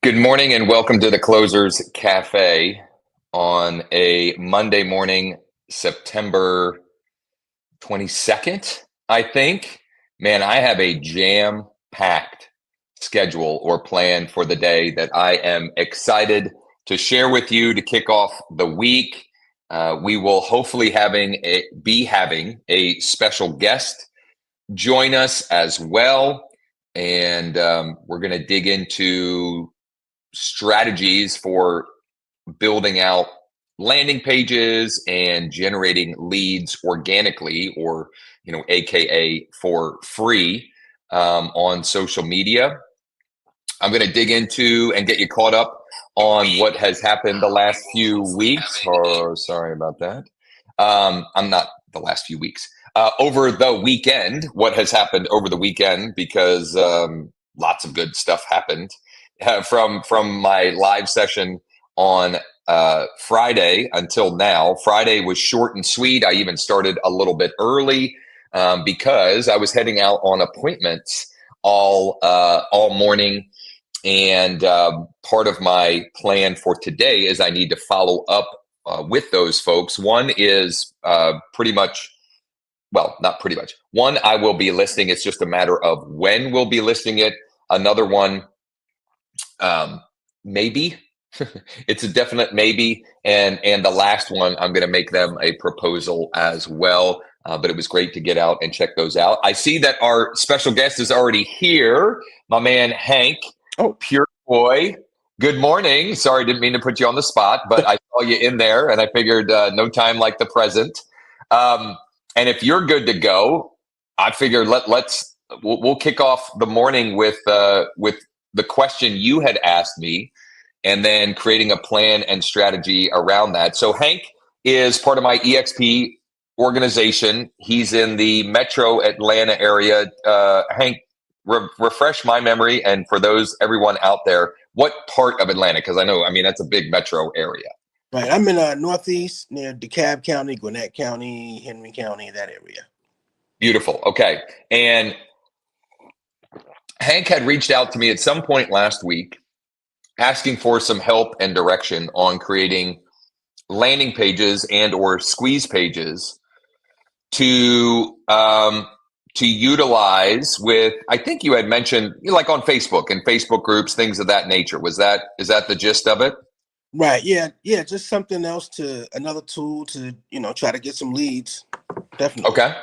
Good morning and welcome to the Closers Cafe on a Monday morning, September 22nd, I think. Man, I have a jam-packed schedule or plan for the day that I am excited to share with you to kick off the week. We will hopefully be having a special guest join us as well. And we're going to dig into strategies for building out landing pages and generating leads organically, or aka for free, on social media. I'm going to dig into and get you caught up on what has happened the last few weeks. Oh, sorry about that. I'm not the last few weeks. Over the weekend, what has happened over the weekend, because lots of good stuff happened from my live session on Friday until now. Friday was short and sweet. I even started a little bit early because I was heading out on appointments all morning. And part of my plan for today is I need to follow up with those folks. One is pretty much, well, not pretty much. One, I will be listing. It's just a matter of when we'll be listing it. Another one, maybe. It's a definite maybe. And the last one, I'm going to make them a proposal as well. But it was great to get out and check those out. I see that our special guest is already here. My man, Hank. Oh, pure boy. Good morning. Sorry, didn't mean to put you on the spot, but I saw you in there and I figured no time like the present. And if you're good to go, I figured we'll kick off the morning with the question you had asked me, and then creating a plan and strategy around that. So Hank is part of my EXP organization. He's in the metro Atlanta area. Hank, refresh my memory, and for everyone out there, what part of Atlanta? Because that's a big metro area. Right. I'm in Northeast, near DeKalb County, Gwinnett County, Henry County, that area. Beautiful. Okay. And Hank had reached out to me at some point last week asking for some help and direction on creating landing pages and or squeeze pages to utilize with, I think you had mentioned, like on Facebook and Facebook groups, things of that nature. Is that the gist of it? Right. Yeah. Just something else, another tool to, try to get some leads. Definitely. Okay.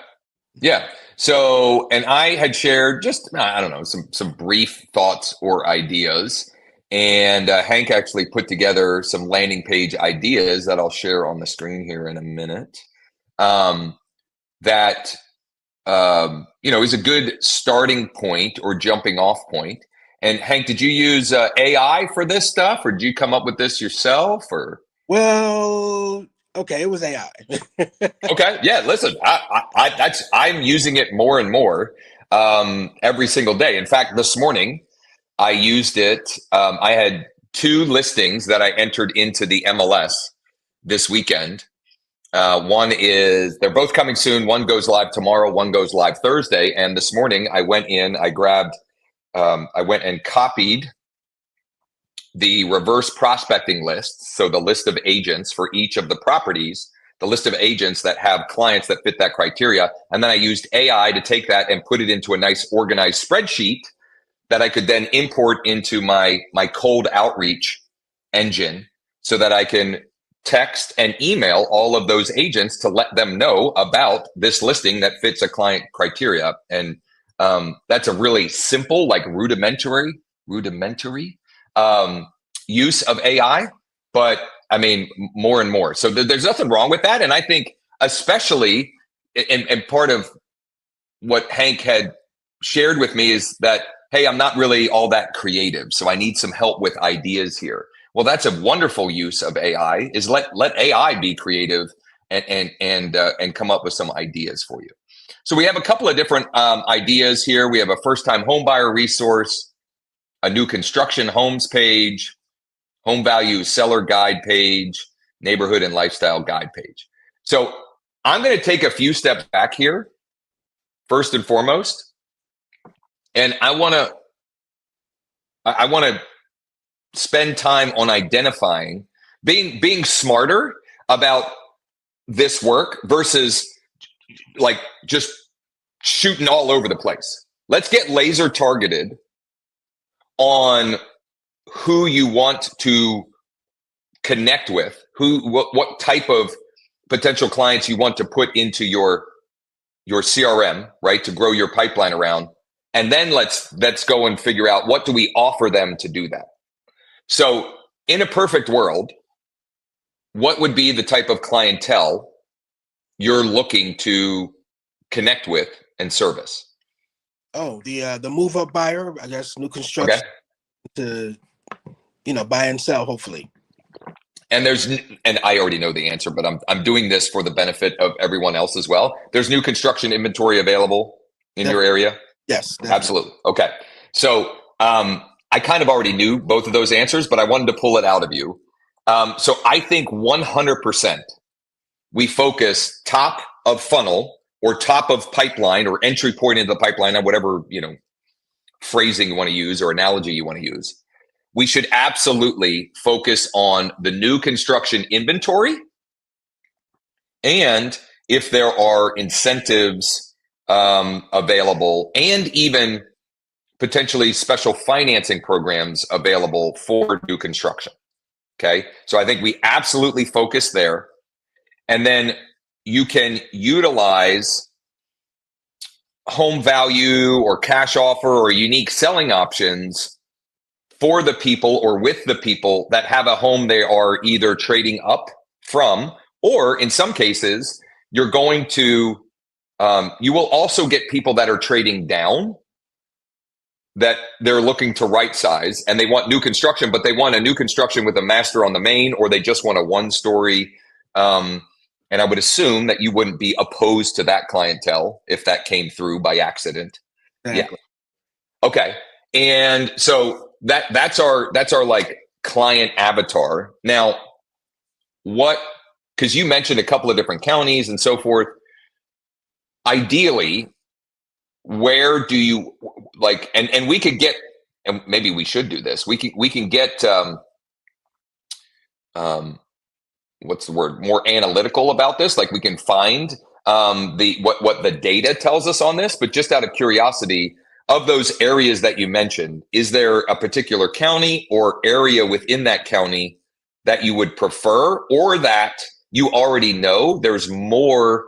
Yeah. So, and I had shared just, I don't know, some brief thoughts or ideas. And Hank actually put together some landing page ideas that I'll share on the screen here in a minute. That is a good starting point or jumping off point. And Hank, did you use AI for this stuff, or did you come up with this yourself, or? Well, okay, it was AI. Okay, yeah. Listen, I'm using it more and more every single day. In fact, this morning I used it. I had 2 listings that I entered into the MLS this weekend. One is, they're both coming soon. One goes live tomorrow. One goes live Thursday. And this morning I went in, I went and copied the reverse prospecting list. So the list of agents for each of the properties, the list of agents that have clients that fit that criteria. And then I used AI to take that and put it into a nice organized spreadsheet that I could then import into my cold outreach engine, so that I can text and email all of those agents to let them know about this listing that fits a client criteria. And that's a really simple, like rudimentary use of AI, but more and more. So there's nothing wrong with that. And I think especially, and part of what Hank had shared with me is that, hey, I'm not really all that creative, so I need some help with ideas here. Well, that's a wonderful use of AI, is let AI be creative and come up with some ideas for you. So we have a couple of different ideas here. We have a first-time home buyer resource, a new construction homes page, home value seller guide page, neighborhood and lifestyle guide page. So I'm going to take a few steps back here, first and foremost, and I want to spend time on identifying, being smarter about this work versus like just shooting all over the place. Let's get laser targeted on who you want to connect with, what type of potential clients you want to put into your CRM, right, to grow your pipeline around. And then let's go and figure out, what do we offer them to do that? So in a perfect world, what would be the type of clientele you're looking to connect with and service? Oh, the move up buyer, I guess, new construction to, buy and sell, hopefully. And I already know the answer, but I'm doing this for the benefit of everyone else as well. There's new construction inventory available in your area? Yes, definitely. Absolutely. Okay. So I kind of already knew both of those answers, but I wanted to pull it out of you. So I think 100% we focus top of funnel or top of pipeline or entry point into the pipeline, on whatever, phrasing you want to use or analogy you want to use. We should absolutely focus on the new construction inventory, and if there are incentives available, and even potentially special financing programs available for new construction. Okay. So I think we absolutely focus there. And then you can utilize home value or cash offer or unique selling options for the people or with the people that have a home they are either trading up from, or in some cases, you're going to, you will also get people that are trading down, that they're looking to right size and they want new construction, but they want a new construction with a master on the main, or they just want a one story. And I would assume that you wouldn't be opposed to that clientele if that came through by accident. Exactly. Yeah. Okay. And so that's our like client avatar. Now, because you mentioned a couple of different counties and so forth, ideally, where do you like, and we could get, and maybe we should do this, we can get what's the word, more analytical about this. Like we can find what the data tells us on this. But just out of curiosity, of those areas that you mentioned, is there a particular county or area within that county that you would prefer, or that you already know there's more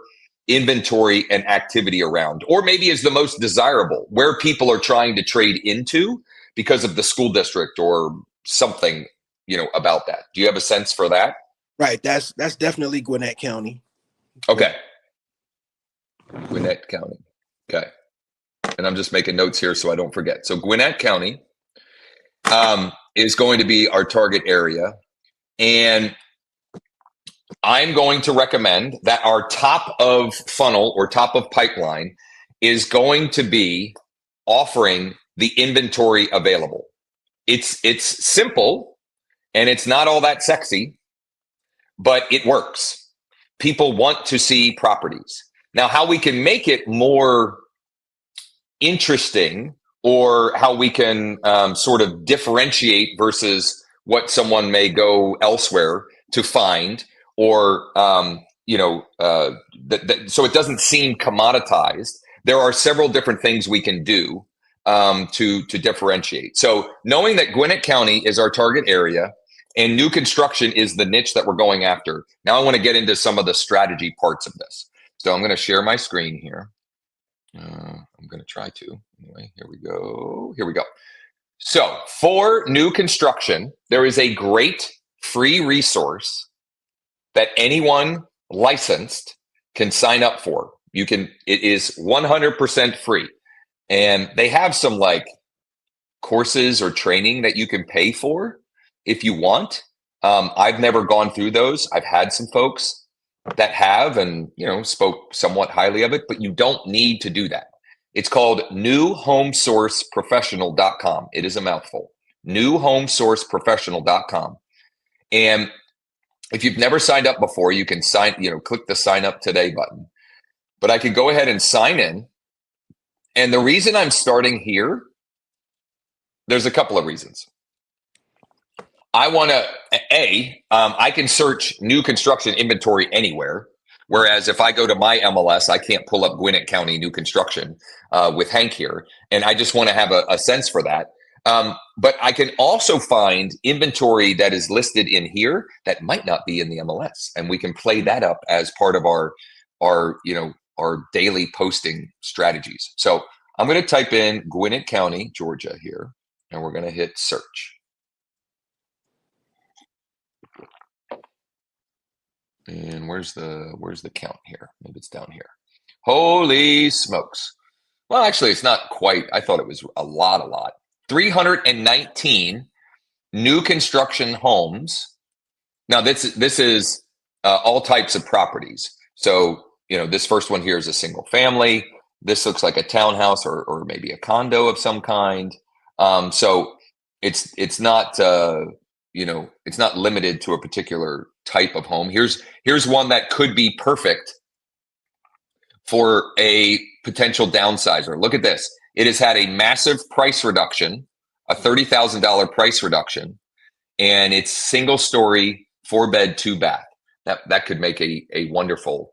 inventory and activity around, or maybe is the most desirable, where people are trying to trade into because of the school district or something, about that? Do you have a sense for that? Right. That's definitely Gwinnett County. Okay. Gwinnett County. Okay. And I'm just making notes here so I don't forget. So Gwinnett County is going to be our target area. And I'm going to recommend that our top of funnel or top of pipeline is going to be offering the inventory available. It's simple and it's not all that sexy, but it works. People want to see properties. Now, how we can make it more interesting, or how we can sort of differentiate versus what someone may go elsewhere to find, or so it doesn't seem commoditized. There are several different things we can do to differentiate. So knowing that Gwinnett County is our target area and new construction is the niche that we're going after, now I want to get into some of the strategy parts of this. So I'm going to share my screen here. I'm going to try to. Anyway, here we go. Here we go. So for new construction, there is a great free resource that anyone licensed can sign up for. It is 100% free. And they have some like courses or training that you can pay for if you want. I've never gone through those. I've had some folks that have, and spoke somewhat highly of it, but you don't need to do that. It's called newhomesourceprofessional.com. It is a mouthful. Newhomesourceprofessional.com. And if you've never signed up before, you can click the sign up today button. But I could go ahead and sign in. And the reason I'm starting here, there's a couple of reasons. I want to, I can search new construction inventory anywhere. Whereas if I go to my MLS, I can't pull up Gwinnett County new construction with Hank here. And I just want to have a sense for that. But I can also find inventory that is listed in here that might not be in the MLS. And we can play that up as part of our daily posting strategies. So I'm going to type in Gwinnett County, Georgia here, and we're going to hit search. And where's the count here? Maybe it's down here. Holy smokes. Well, actually, it's not quite. I thought it was a lot. 319 new construction homes. Now, this is all types of properties. So, this first one here is a single family. This looks like a townhouse or maybe a condo of some kind. So it's not it's not limited to a particular type of home. Here's one that could be perfect for a potential downsizer. Look at this. It has had a massive price reduction, a $30,000 price reduction, and it's single story, 4-bed, 2-bath. That could make a wonderful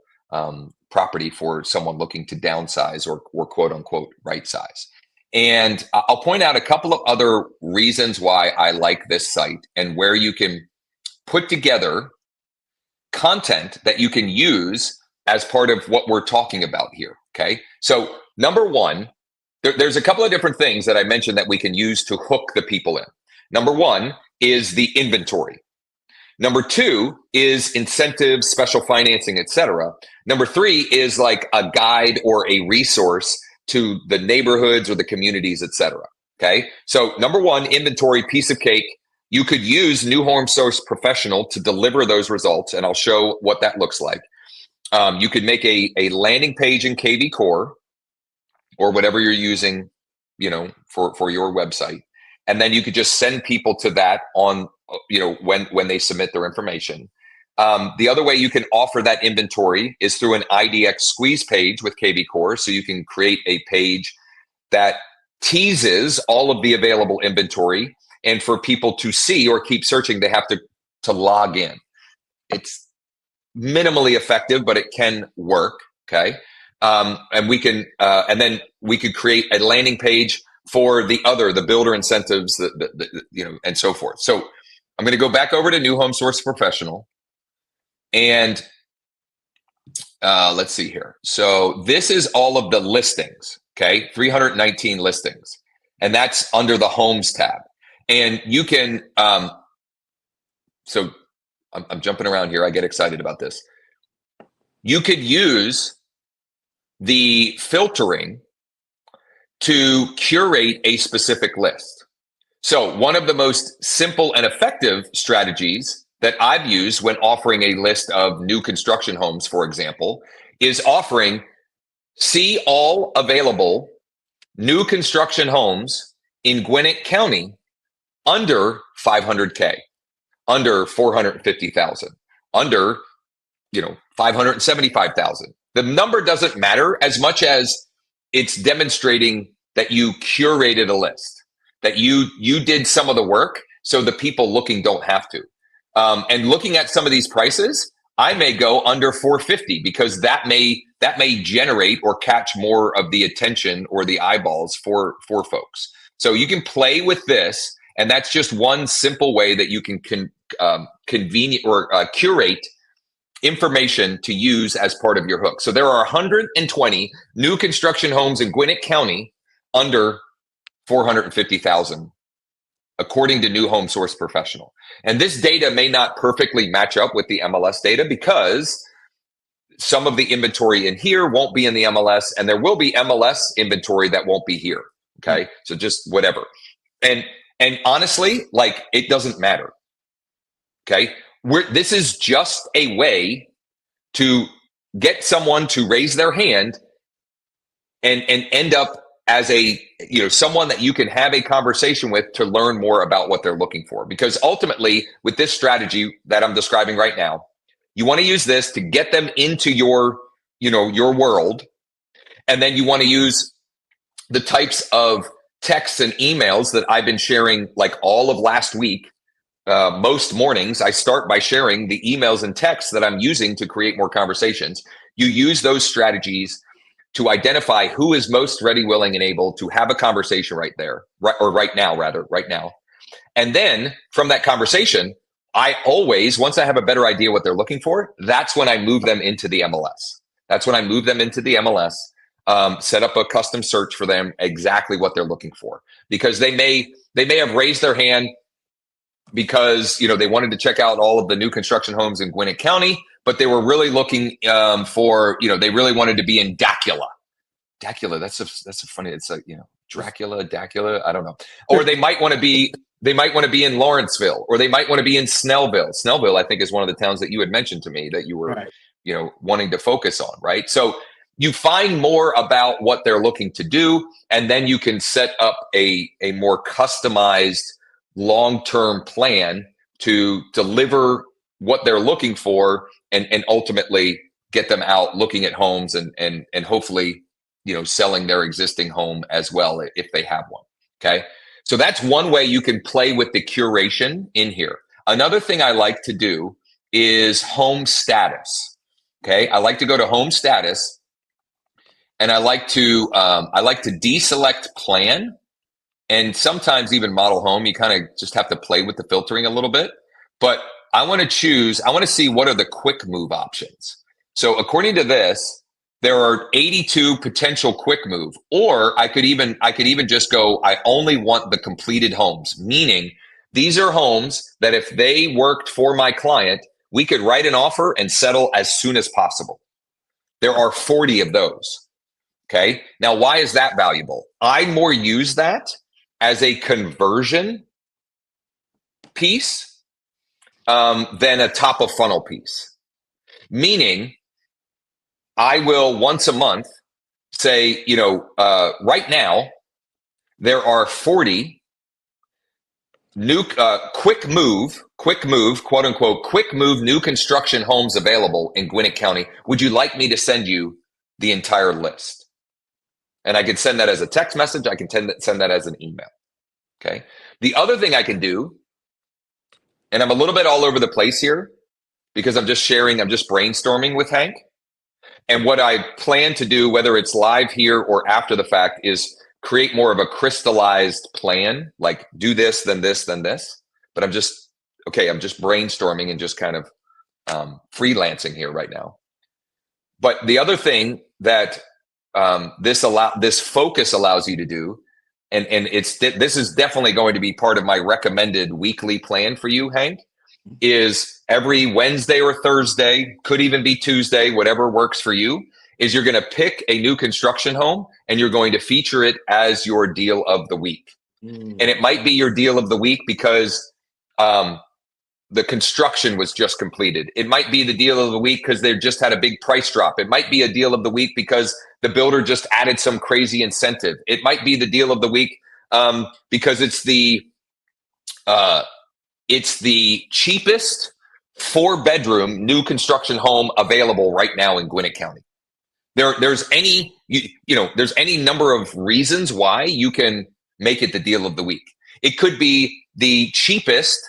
property for someone looking to downsize or quote unquote right size. And I'll point out a couple of other reasons why I like this site and where you can put together content that you can use as part of what we're talking about here. Okay. So number one, there's a couple of different things that I mentioned that we can use to hook the people in. Number one is the inventory. Number two is incentives, special financing, etc. Number three is like a guide or a resource to the neighborhoods or the communities, etc. Okay. So number one, inventory, piece of cake. You could use New Home Source Professional to deliver those results, and I'll show what that looks like. You could make a landing page in KV Core or whatever you're using, for your website. And then you could just send people to that on, when they submit their information. The other way you can offer that inventory is through an IDX squeeze page with KV Core. So you can create a page that teases all of the available inventory. And for people to see or keep searching, they have to log in. It's minimally effective, but it can work. Okay. And we can, and then we could create a landing page for the builder incentives, and so forth. So I'm going to go back over to New Home Source Professional, and let's see here. So this is all of the listings. Okay. 319 listings, and that's under the Homes tab. And you can, so I'm jumping around here. I get excited about this. You could use the filtering to curate a specific list. So one of the most simple and effective strategies that I've used when offering a list of new construction homes, for example, is offering see all available new construction homes in Gwinnett County under 500K, under 450,000, under 575,000. The number doesn't matter as much as it's demonstrating that you curated a list, that you did some of the work so the people looking don't have to. And looking at some of these prices, I may go under 450 because that may generate or catch more of the attention or the eyeballs for folks. So you can play with this, and that's just one simple way that you can convenient or curate information to use as part of your hook. So there are 120 new construction homes in Gwinnett County under 450,000, according to New Home Source Professional. And this data may not perfectly match up with the MLS data because some of the inventory in here won't be in the MLS, and there will be MLS inventory that won't be here. Okay. So just whatever. And honestly, like, it doesn't matter. Okay. This is just a way to get someone to raise their hand and end up as someone that you can have a conversation with to learn more about what they're looking for. Because ultimately, with this strategy that I'm describing right now, you want to use this to get them into your world. And then you want to use the types of texts and emails that I've been sharing like all of last week most mornings, I start by sharing the emails and texts that I'm using to create more conversations. You use those strategies to identify who is most ready, willing, and able to have a conversation right there, right now. And then from that conversation, I always, once I have a better idea what they're looking for, that's when I move them into the MLS. That's when I move them into the MLS, set up a custom search for them, exactly what they're looking for. Because they may have raised their hand because they wanted to check out all of the new construction homes in Gwinnett County, but they were really looking for, they really wanted to be in Dacula. Dacula, that's a funny, it's like, Dracula, Dacula, I don't know. Or they might want to be in Lawrenceville, or they might want to be in Snellville. Snellville, I think, is one of the towns that you had mentioned to me that you were, right, wanting to focus on, right? So you find more about what they're looking to do, and then you can set up a more customized long-term plan to deliver what they're looking for, and ultimately get them out looking at homes and hopefully selling their existing home as well if they have one. Okay, so that's one way you can play with the curation in here. Another thing I like to do is home status. Okay, I like to go to home status, and I like to deselect plan, and sometimes even model home. You kind of just have to play with the filtering a little bit, but I want to see what are the quick move options. So according to this, there are 82 potential quick move, or I could even just go, I only want the completed homes, meaning these are homes that if they worked for my client, we could write an offer and settle as soon as possible. There are 40 of those. Okay. Now, why is that valuable? I more use that as a conversion piece than a top of funnel piece, meaning I will once a month say, right now there are 40 new quick move, quote unquote, quick move new construction homes available in Gwinnett County. Would you like me to send you the entire list? And I can send that as a text message. I can send that as an email. Okay. The other thing I can do, and I'm a little bit all over the place here because I'm just brainstorming with Hank. And what I plan to do, whether it's live here or after the fact, is create more of a crystallized plan, like do this, then this, then this. But I'm just brainstorming and just kind of freelancing here right now. But the other thing that this focus allows you to do, and this is definitely going to be part of my recommended weekly plan for you, Hank, is every Wednesday or Thursday, could even be Tuesday, whatever works for you, is you're going to pick a new construction home and you're going to feature it as your deal of the week. And it might be your deal of the week because the construction was just completed. It might be the deal of the week because they just had a big price drop. It might be a deal of the week because the builder just added some crazy incentive. It might be the deal of the week because it's the cheapest 4-bedroom new construction home available right now in Gwinnett County. There's any number of reasons why you can make it the deal of the week. It could be the cheapest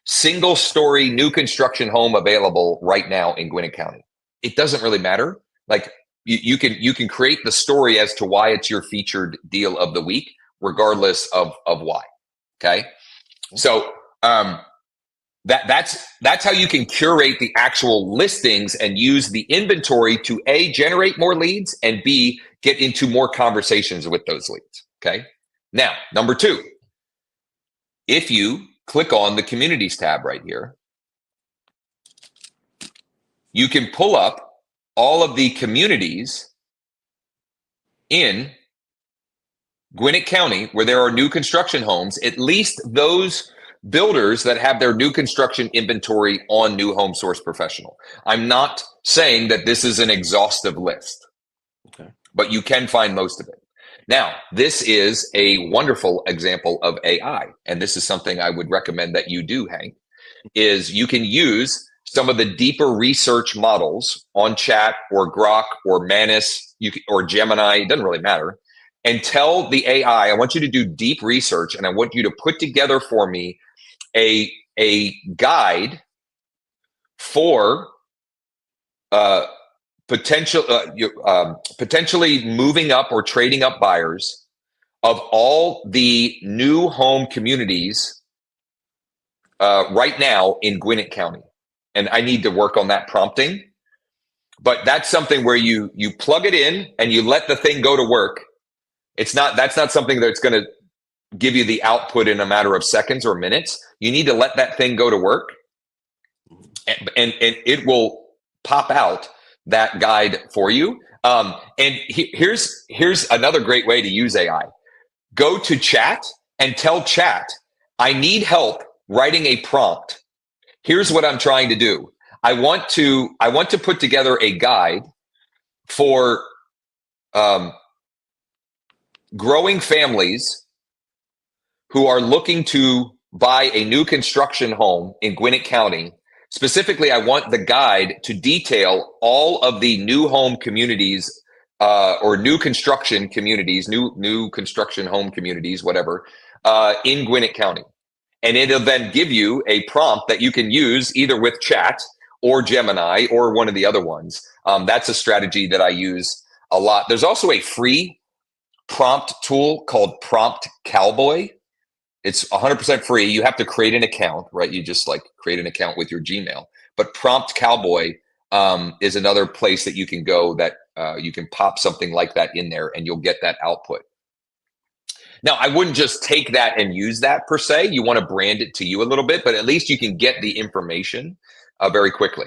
single-story new construction home available right now in Gwinnett County. It doesn't really matter. Like you can create the story as to why it's your featured deal of the week, regardless of why. Okay, so that's how you can curate the actual listings and use the inventory to A, generate more leads, and B, get into more conversations with those leads. Okay. Now, number 2, if you click on the communities tab right here, you can pull up all of the communities in Gwinnett County where there are new construction homes, at least those builders that have their new construction inventory on New Home Source Professional. I'm not saying that this is an exhaustive list, okay, but you can find most of it. Now, this is a wonderful example of AI, and this is something I would recommend that you do, Hank, is you can use some of the deeper research models on Chat or Grok or Manus or Gemini, it doesn't really matter, and tell the AI, I want you to do deep research and I want you to put together for me a guide for potentially moving up or trading up buyers of all the new home communities right now in Gwinnett County. And I need to work on that prompting, but that's something where you plug it in and you let the thing go to work. That's not something that's going to give you the output in a matter of seconds or minutes. You need to let that thing go to work, and it will pop out that guide for you. Here's another great way to use AI. Go to chat and tell chat, I need help writing a prompt. Here's what I'm trying to do. I want to put together a guide for growing families who are looking to buy a new construction home in Gwinnett County. Specifically, I want the guide to detail all of the new home communities or new construction communities, new construction home communities, whatever, in Gwinnett County. And it'll then give you a prompt that you can use either with chat or Gemini or one of the other ones. That's a strategy that I use a lot. There's also a free prompt tool called Prompt Cowboy. It's 100% free. You have to create an account, right? You just like create an account with your Gmail. But Prompt Cowboy is another place that you can go that you can pop something like that in there and you'll get that output. Now, I wouldn't just take that and use that per se. You want to brand it to you a little bit, but at least you can get the information very quickly.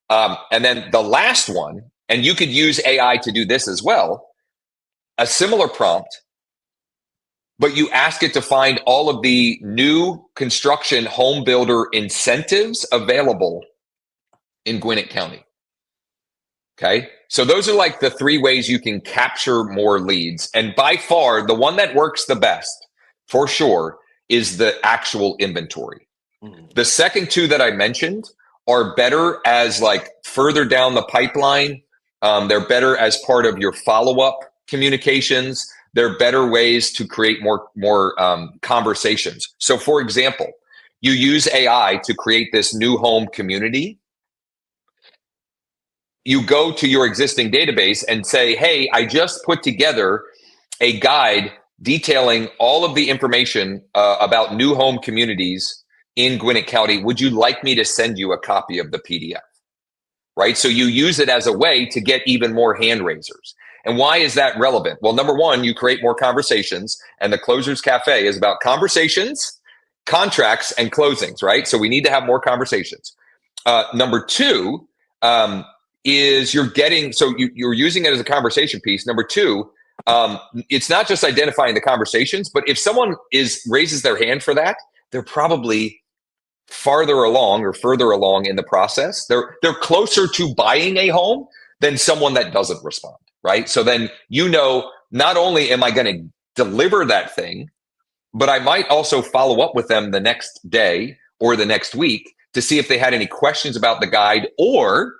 And then the last one, and you could use AI to do this as well, a similar prompt, but you ask it to find all of the new construction home builder incentives available in Gwinnett County. Okay, so those are like the three ways you can capture more leads. And by far, the one that works the best, for sure, is the actual inventory. The second two that I mentioned are better as like further down the pipeline. They're better as part of your follow-up communications. They're better ways to create more conversations. So for example, you use AI to create this new home community. You go to your existing database and say, hey, I just put together a guide detailing all of the information about new home communities in Gwinnett County. Would you like me to send you a copy of the PDF? Right? So you use it as a way to get even more hand raisers. And why is that relevant? Well, number one, you create more conversations, and the Closers Cafe is about conversations, contracts, and closings, right? So we need to have more conversations. Number two is you're using it as a conversation piece. Number two, it's not just identifying the conversations, but if someone raises their hand for that, they're probably farther along or further along in the process. They're closer to buying a home than someone that doesn't respond. Right. So then, not only am I going to deliver that thing, but I might also follow up with them the next day or the next week to see if they had any questions about the guide or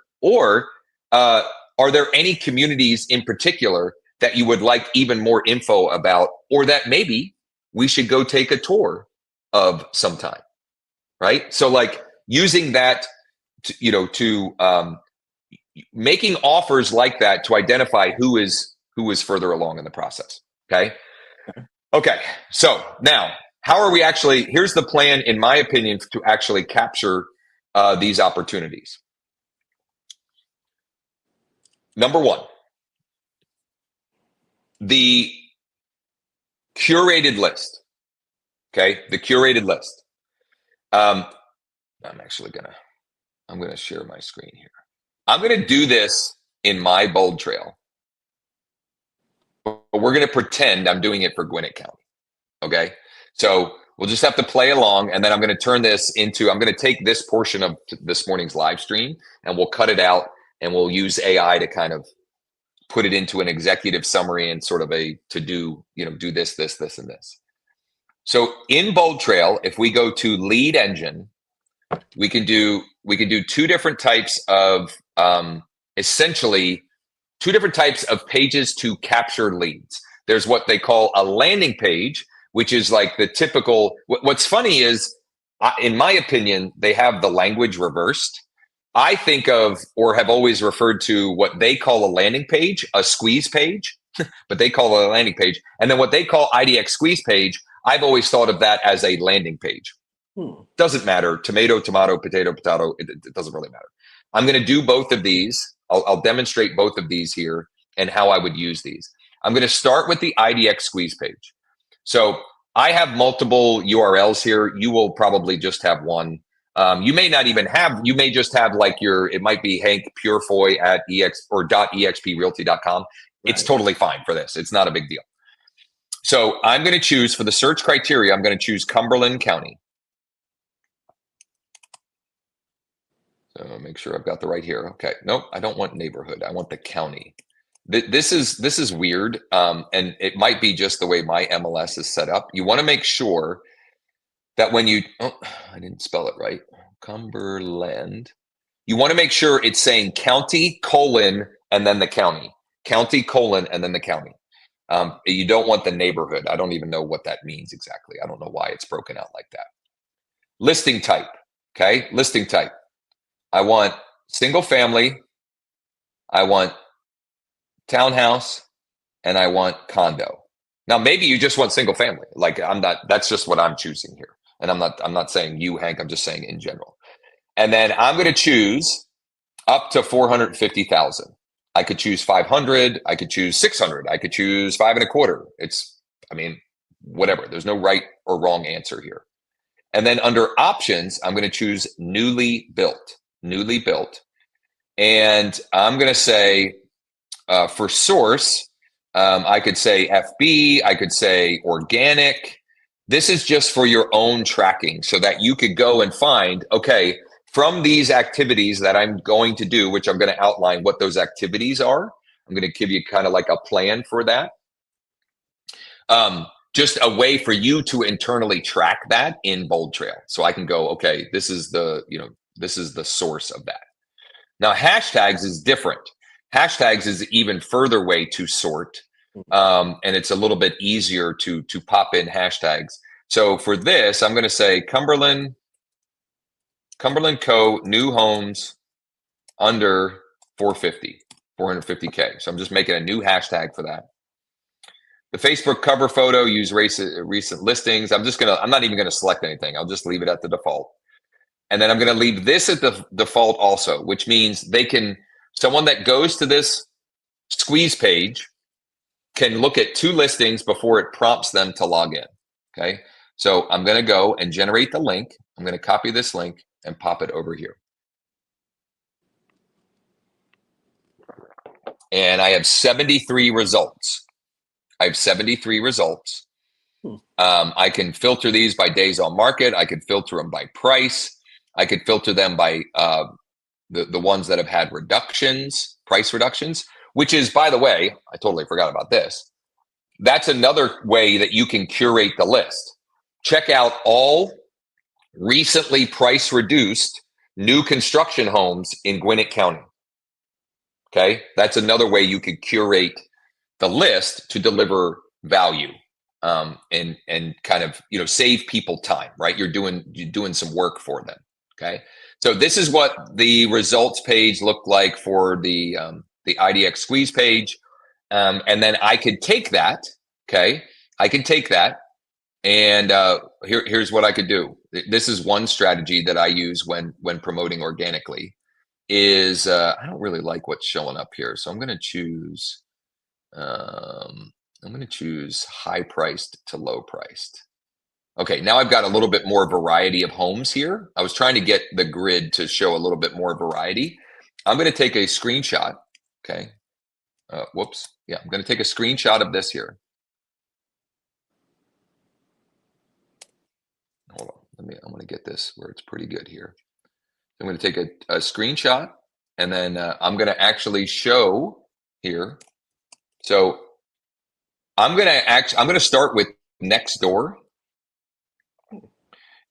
are there any communities in particular that you would like even more info about, or that maybe we should go take a tour of sometime. Right. So like using that, to making offers like that to identify who is further along in the process. Okay. So now, how are we here's the plan, in my opinion, to actually capture these opportunities. Number one, the curated list. Okay. The curated list. I'm going to share my screen here. I'm going to do this in my bold trail, but we're going to pretend I'm doing it for Gwinnett County. Okay. So we'll just have to play along, and then I'm going to turn this I'm going to take this portion of this morning's live stream and we'll cut it out, and we'll use AI to kind of put it into an executive summary and sort of to do this, and this. So in bold trail, if we go to lead engine, we can do two different types of essentially two different types of pages to capture leads. There's what they call a landing page, which is like the typical. What's funny is in my opinion, they have the language reversed. I think of, or have always referred to, what they call a landing page, a squeeze page, but they call it a landing page. And then what they call IDX squeeze page, I've always thought of that as a landing page. Doesn't matter. Tomato, tomato, potato, potato. It doesn't really matter. I'm going to do both of these. I'll demonstrate both of these here and how I would use these. I'm going to start with the IDX squeeze page. So I have multiple URLs here. You will probably just have one. You may not even have, you may just have like it might be Hank Purefoy at .exprealty.com. It's totally fine for this. It's not a big deal. So I'm going to choose, for the search criteria, I'm going to choose Cumberland County. So make sure I've got the right here. Okay. Nope, I don't want neighborhood. I want the county. This is weird, and it might be just the way my MLS is set up. You want to make sure that when you, oh, I didn't spell it right, Cumberland. You want to make sure it's saying county, colon, and then the county. County, colon, and then the county. You don't want the neighborhood. I don't even know what that means exactly. I don't know why it's broken out like that. Listing type, okay? Listing type. I want single family, I want townhouse, and I want condo. Now, maybe you just want single family. Like that's just what I'm choosing here. And I'm not saying you, Hank, I'm just saying in general. And then I'm going to choose up to 450,000. I could choose 500, I could choose 600, I could choose 5.25. I mean, whatever. There's no right or wrong answer here. And then under options, I'm going to choose newly built. And I'm going to say, for source, I could say FB, I could say organic. This is just for your own tracking so that you could go and find, okay, from these activities that I'm going to do, which I'm going to outline what those activities are. I'm going to give you kind of like a plan for that. Just a way for you to internally track that in Bold Trail. So I can go, okay, this is the source of that. Now, hashtags is different. Hashtags is an even further way to sort, and it's a little bit easier to pop in hashtags. So for this, I'm going to say Cumberland Co. new homes under 450K. So I'm just making a new hashtag for that. The Facebook cover photo, use recent listings. I'm not even going to select anything. I'll just leave it at the default. And then I'm going to leave this at the default also, which means someone that goes to this squeeze page can look at 2 listings before it prompts them to log in. Okay. So I'm going to go and generate the link. I'm going to copy this link and pop it over here. And I have 73 results. I can filter these by days on market. I could filter them by price. I could filter them by the ones that have had price reductions, which is, by the way, I totally forgot about this. That's another way that you can curate the list. Check out all recently price reduced new construction homes in Gwinnett County. Okay, that's another way you could curate the list to deliver value, and kind of save people time. Right, you're doing some work for them. Okay, so this is what the results page looked like for the IDX squeeze page, and then I could take that. Okay, I can take that, and here's what I could do. This is one strategy that I use when promoting organically. Is I don't really like what's showing up here, so I'm going to choose. I'm going to choose high priced to low priced. Okay, now I've got a little bit more variety of homes here. I was trying to get the grid to show a little bit more variety. I'm going to take a screenshot. Okay. Whoops. Yeah, I'm going to take a screenshot of this here. Hold on. I'm going to get this where it's pretty good here. I'm going to take a screenshot, and then I'm going to actually show here. So I'm going to start with next door.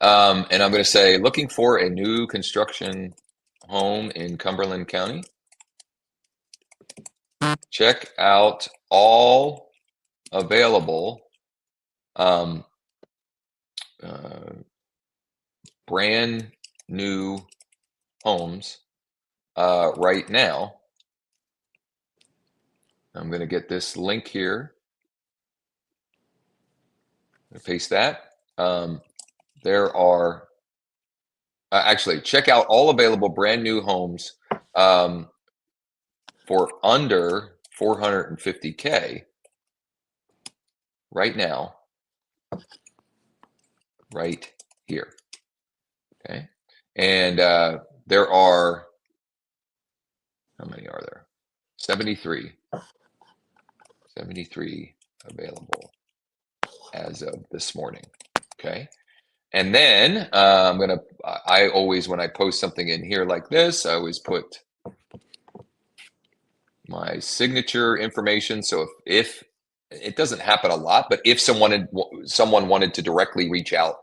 And I'm going to say, looking for a new construction home in Cumberland County. Check out all available brand new homes right now. I'm going to get this link here. I'm going to paste that. There are actually, check out all available brand new homes for under 450K right now, right here. Okay. And there are, how many are there? 73 available as of this morning. Okay. And then I always, when I post something in here like this, I always put my signature information. So if it doesn't happen a lot, but if someone wanted to directly reach out,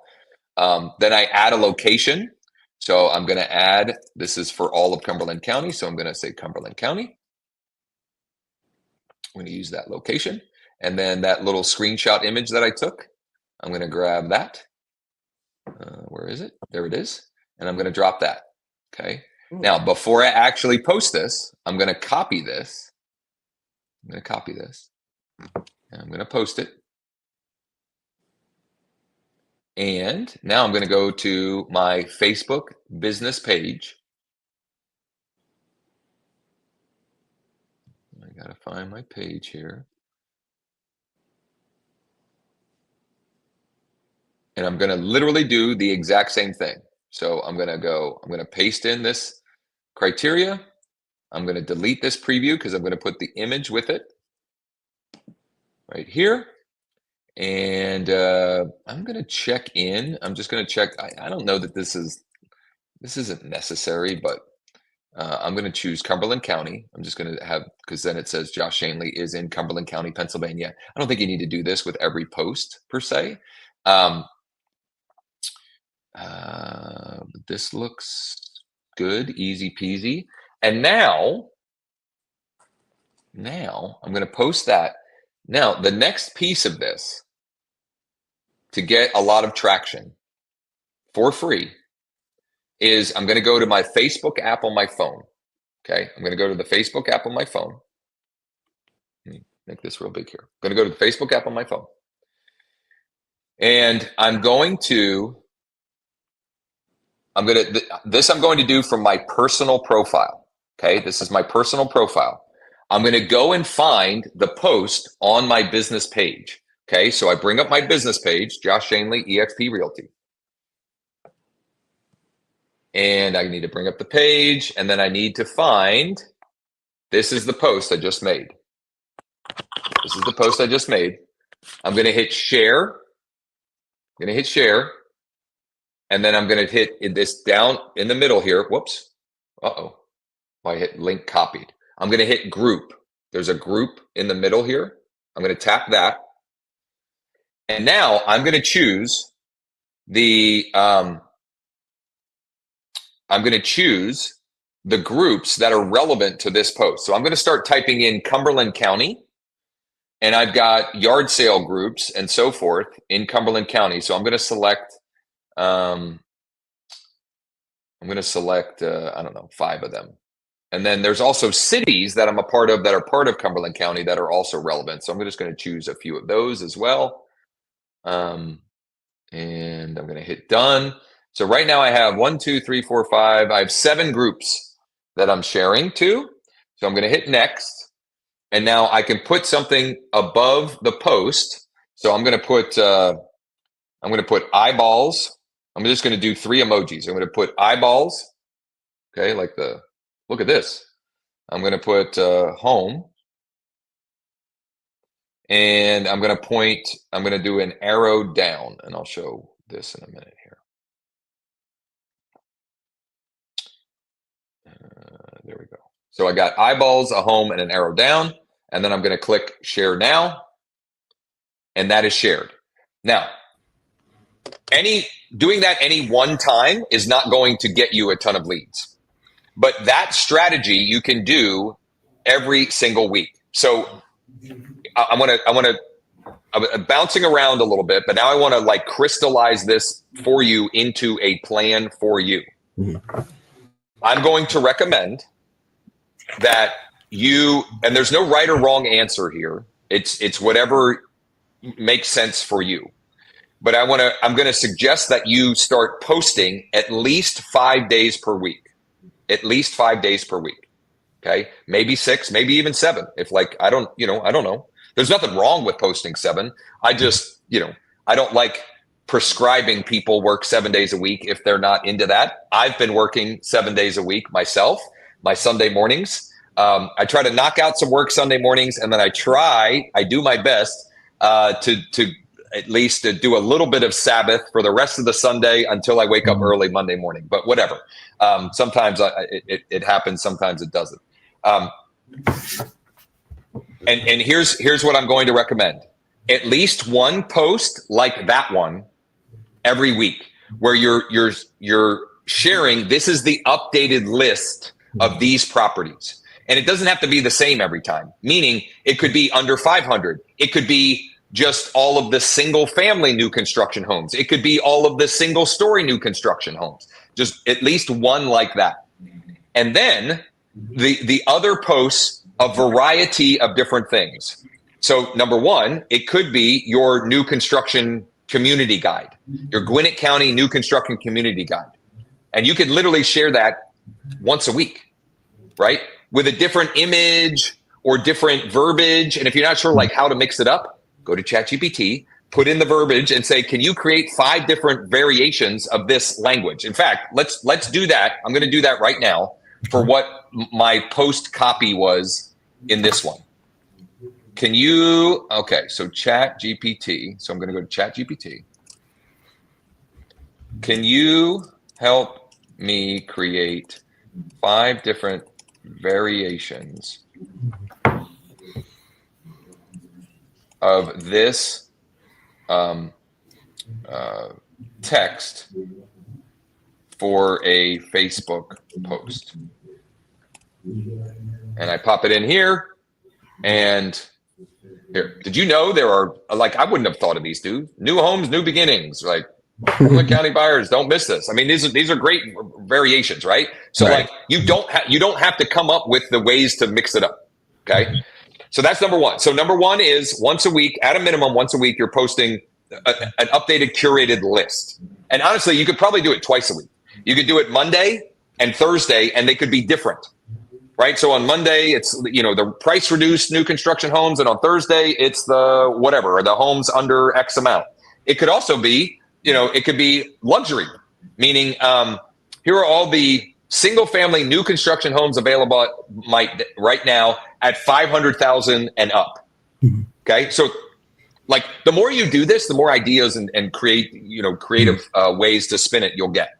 then I add a location. So I'm going to add, this is for all of Cumberland County. So I'm going to say Cumberland County. I'm going to use that location. And then that little screenshot image that I took, I'm going to grab that. Where is it? There it is. And I'm going to drop that. Okay. Now, before I actually post this, I'm going to copy this. I'm going to copy this. And I'm going to post it. And now I'm going to go to my Facebook business page. I got to find my page here. And I'm going to literally do the exact same thing. So I'm going to paste in this criteria. I'm going to delete this preview because I'm going to put the image with it right here. And I'm going to check in. I'm just going to check. I don't know that this isn't necessary, but I'm going to choose Cumberland County. I'm just going to have, because then it says Josh Schoenly is in Cumberland County, Pennsylvania. I don't think you need to do this with every post per se. This looks good, easy peasy. And now I'm going to post that. Now, the next piece of this, to get a lot of traction for free, is I'm going to go to my Facebook app on my phone. Okay, I'm going to go to the Facebook app on my phone. Let me make this real big here. I'm going to go to the Facebook app on my phone. And I'm going to do from my personal profile. Okay, this is my personal profile. I'm going to go and find the post on my business page. Okay, so I bring up my business page, Josh Schoenly, EXP Realty. And I need to bring up the page, and then I need to find, this is the post I just made. This is the post I just made. I'm going to hit share. I'm going to hit share. And then I'm going to hit this down in the middle here. Whoops. Uh-oh. I hit link copied. I'm going to hit group. There's a group in the middle here. I'm going to tap that. And now I'm going to choose the groups that are relevant to this post. So I'm going to start typing in Cumberland County, and I've got yard sale groups and so forth in Cumberland County. So I'm going to select, I don't know, 5 of them. And then there's also cities that I'm a part of that are part of Cumberland County that are also relevant. So I'm just going to choose a few of those as well. And I'm going to hit done. So right now I have 1, 2, 3, 4, 5. I have 7 groups that I'm sharing to. So I'm going to hit next. And now I can put something above the post. So I'm going to put eyeballs. I'm just going to do 3 emojis. I'm going to put eyeballs. Okay, like look at this. I'm going to put home. And I'm going to do an arrow down, and I'll show this in a minute here. There we go. So I got eyeballs, a home, and an arrow down, and then I'm going to click share now, and that is shared. Now, doing that any one time is not going to get you a ton of leads, but that strategy you can do every single week. So I'm I'm bouncing around a little bit, but now I want to like crystallize this for you into a plan for you. Mm-hmm. I'm going to recommend that you, and there's no right or wrong answer here. It's whatever makes sense for you. But I'm going to suggest that you start posting at least 5 days per week. At least 5 days per week. Okay. Maybe 6, maybe even 7. If like, I don't know. There's nothing wrong with posting 7. I just, I don't like prescribing people work 7 days a week if they're not into that. I've been working 7 days a week myself, my Sunday mornings. I try to knock out some work Sunday mornings, and then I do my best to at least to do a little bit of Sabbath for the rest of the Sunday until I wake up early Monday morning. But whatever. Sometimes it happens, sometimes it doesn't. And here's what I'm going to recommend. At least one post like that one every week where you're sharing, this is the updated list of these properties. And it doesn't have to be the same every time, meaning it could be under 500. It could be just all of the single family new construction homes. It could be all of the single story new construction homes, just at least one like that. And then the other posts, a variety of different things. So number one, it could be your new construction community guide, your Gwinnett County new construction community guide. And you could literally share that once a week, right? With a different image or different verbiage. And if you're not sure like how to mix it up, go to ChatGPT, put in the verbiage and say, can you create 5 different variations of this language? In fact, let's do that. I'm going to do that right now for what my post copy was in this one. Okay, so ChatGPT. So I'm going to go to ChatGPT. Can you help me create 5 different variations of this text for a Facebook post? And I pop it in here, and here. Did you know there are, like, I wouldn't have thought of these, dude. New homes, new beginnings. Like, Cumberland County buyers, don't miss this. I mean, these are great variations, right? So right. Like, you don't have to come up with the ways to mix it up. Okay. So that's number one. So number one is once a week, at a minimum, once a week, you're posting an updated curated list. And honestly, you could probably do it twice a week. You could do it Monday and Thursday, and they could be different, right? So on Monday, it's, the price reduced new construction homes. And on Thursday, it's the whatever, or the homes under X amount. It could also be, it could be luxury, meaning here are all the single family new construction homes available right now at 500,000 and up. Mm-hmm. Okay. So like the more you do this, the more ideas and create, creative ways to spin it you'll get.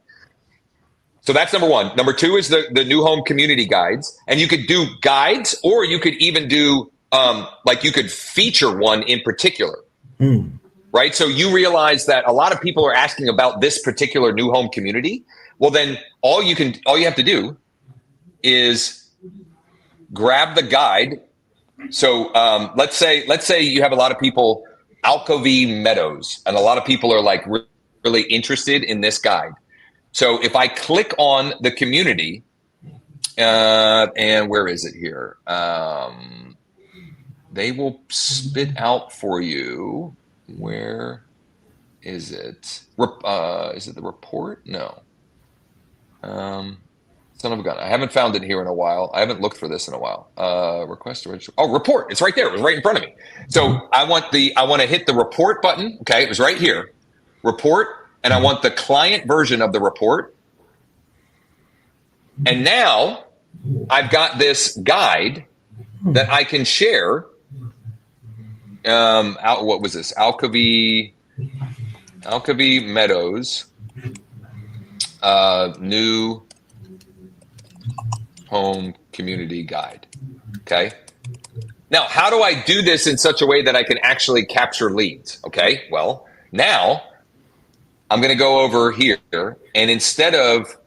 So that's number one. Number two is the new home community guides. And you could do guides, or you could even do you could feature one in particular. Mm. Right. So you realize that a lot of people are asking about this particular new home community. Well, then all you have to do is grab the guide. So let's say you have a lot of people, Alcovy Meadows, and a lot of people are like really interested in this guide. So if I click on the community, and where is it here? They will spit out for you. Where is it? Is it the report? No. Son of a gun. I haven't found it here in a while. I haven't looked for this in a while. Request to register. Oh, report. It's right there. It was right in front of me. So I want to hit the report button. Okay. It was right here. Report. And I want the client version of the report. And now I've got this guide that I can share. What was this? Alcovy Meadows, new home community guide. Okay. Now, how do I do this in such a way that I can actually capture leads? Okay. Well, now I'm going to go over here, and instead of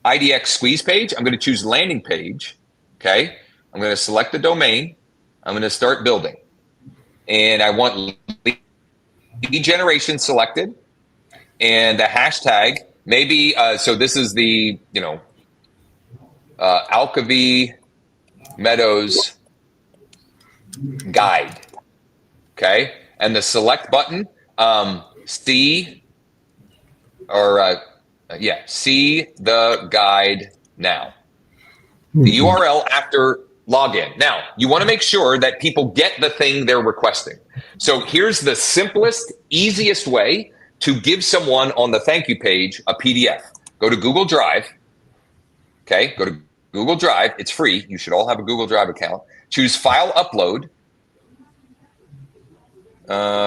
IDX squeeze page, I'm going to choose landing page. Okay. I'm going to select the domain. I'm going to start building. and I want lead generation selected, and the hashtag maybe. So this is the Alcovy Meadows guide. Okay, and the select button, see the guide now. The URL after login. Now, you want to make sure that people get the thing they're requesting. So here's the simplest, easiest way to give someone on the thank you page a PDF. Go to Google Drive. Okay, go to Google Drive. It's free. You should all have a Google Drive account. Choose File Upload.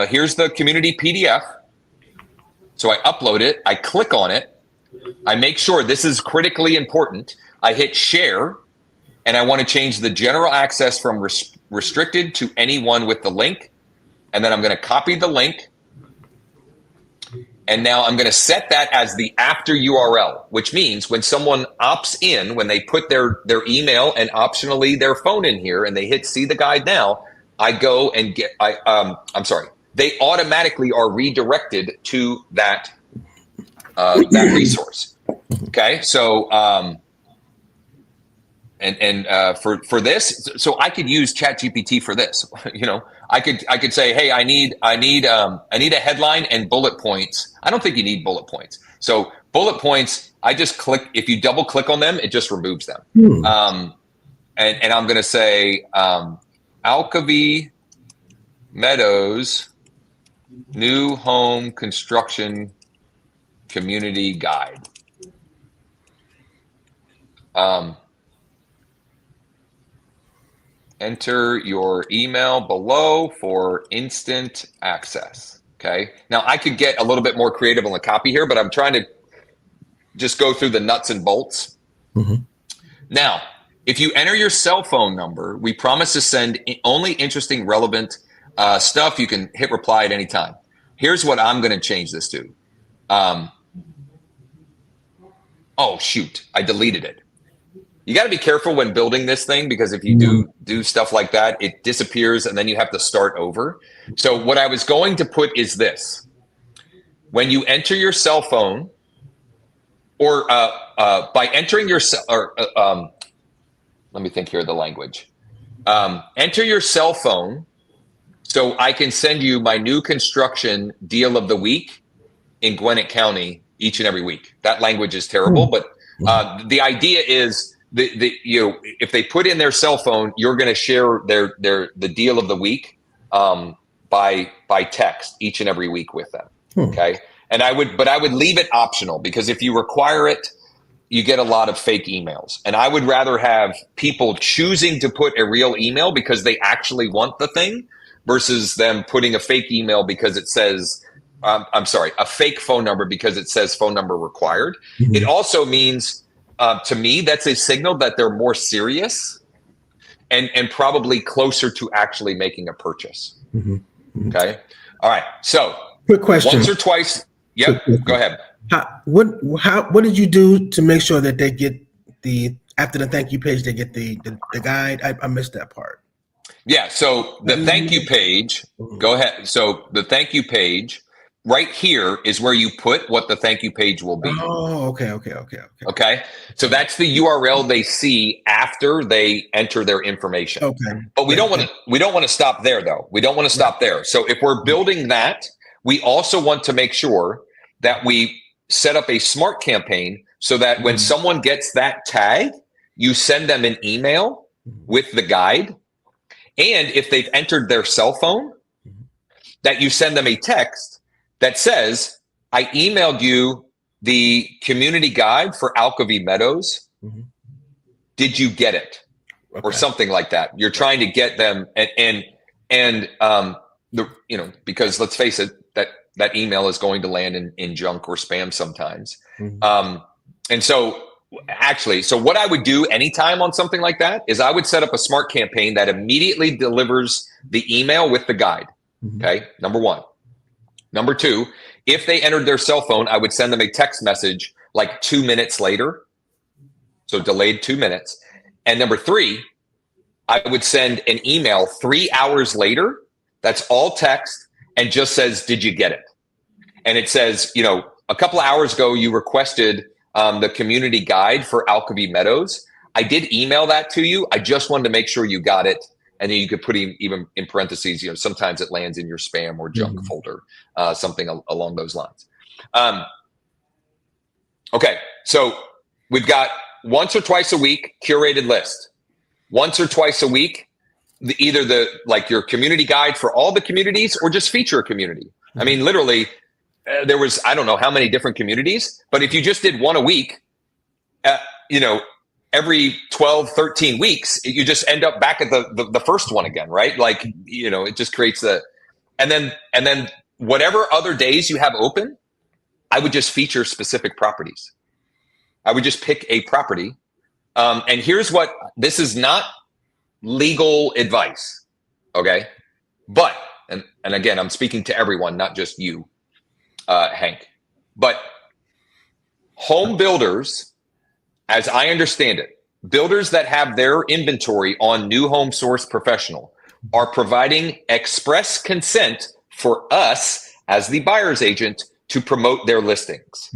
Here's the community PDF. So I upload it. I click on it. I make sure this is critically important. I hit share, and I want to change the general access from restricted to anyone with the link. And then I'm going to copy the link. And now I'm going to set that as the after URL, which means when someone opts in, when they put their email and optionally their phone in here and they hit see the guide now, I go and they automatically are redirected to that that resource. Okay, so for this, so I could use ChatGPT for this. I could say, hey, I need a headline and bullet points. I don't think you need bullet points. So bullet points, I just click. If you double click on them, it just removes them. And I'm going to say Alcovy Meadows new home construction community guide. Enter your email below for instant access. Okay. Now I could get a little bit more creative on the copy here, but I'm trying to just go through the nuts and bolts. Now, if you enter your cell phone number, we promise to send only interesting, relevant stuff. You can hit reply at any time. Here's what I'm going to change this to. Oh, shoot. I deleted it. You got to be careful when building this thing, because if you do stuff like that, it disappears and then you have to start over. So what I was going to put is this. When you enter your cell phone, or by entering your let me think here of the language. Enter your cell phone so I can send you my new construction deal of the week in Gwinnett County each and every week. That language is terrible, but the idea is if they put in their cell phone, you're going to share the deal of the week by text each and every week with them. Okay. And I would leave it optional, because if you require it, you get a lot of fake emails. And I would rather have people choosing to put a real email because they actually want the thing, versus them putting a fake email because it says, a fake phone number because it says phone number required. It also means, to me, that's a signal that they're more serious and probably closer to actually making a purchase. Okay. All right. So quick question. Once or twice. Yep. Go ahead. What did you do to make sure that they get after the thank you page, they get the guide? I missed that part. Yeah. So the thank you page, go ahead. So the thank you page right here is where you put what the thank you page will be. Oh, okay. Okay. So that's the URL they see after they enter their information. Okay. But we don't want to stop there though. We don't want to stop there. So if we're building that, we also want to make sure that we set up a smart campaign so that when someone gets that tag, you send them an email with the guide. And if they've entered their cell phone, that you send them a text that says, I emailed you the community guide for Alcovy Meadows. Did you get it? Okay. Or something like that. You're trying to get them because let's face it, that email is going to land in junk or spam sometimes. And so what I would do anytime on something like that is I would set up a smart campaign that immediately delivers the email with the guide. Okay. Number one. Number two, if they entered their cell phone, I would send them a text message like 2 minutes later. So delayed 2 minutes. And number three, I would send an email 3 hours later that's all text and just says, did you get it? And it says, you know, a couple of hours ago, you requested the community guide for Alcovy Meadows. I did email that to you. I just wanted to make sure you got it. And then you could put even in parentheses, you know, sometimes it lands in your spam or junk folder, something along those lines. Okay, so we've got once or twice a week curated list. Once or twice a week, either like your community guide for all the communities or just feature a community. I mean, literally, there was, I don't know how many different communities, but if you just did one a week, you know, every 12, 13 weeks, you just end up back at the first one again, right? Like, you know, it just creates and then whatever other days you have open, I would just feature specific properties. I would just pick a property. And here's what, this is not legal advice, okay? But, and again, I'm speaking to everyone, not just you, Hank. But home builders, as I understand it, builders that have their inventory on New Home Source Professional are providing express consent for us as the buyer's agent to promote their listings.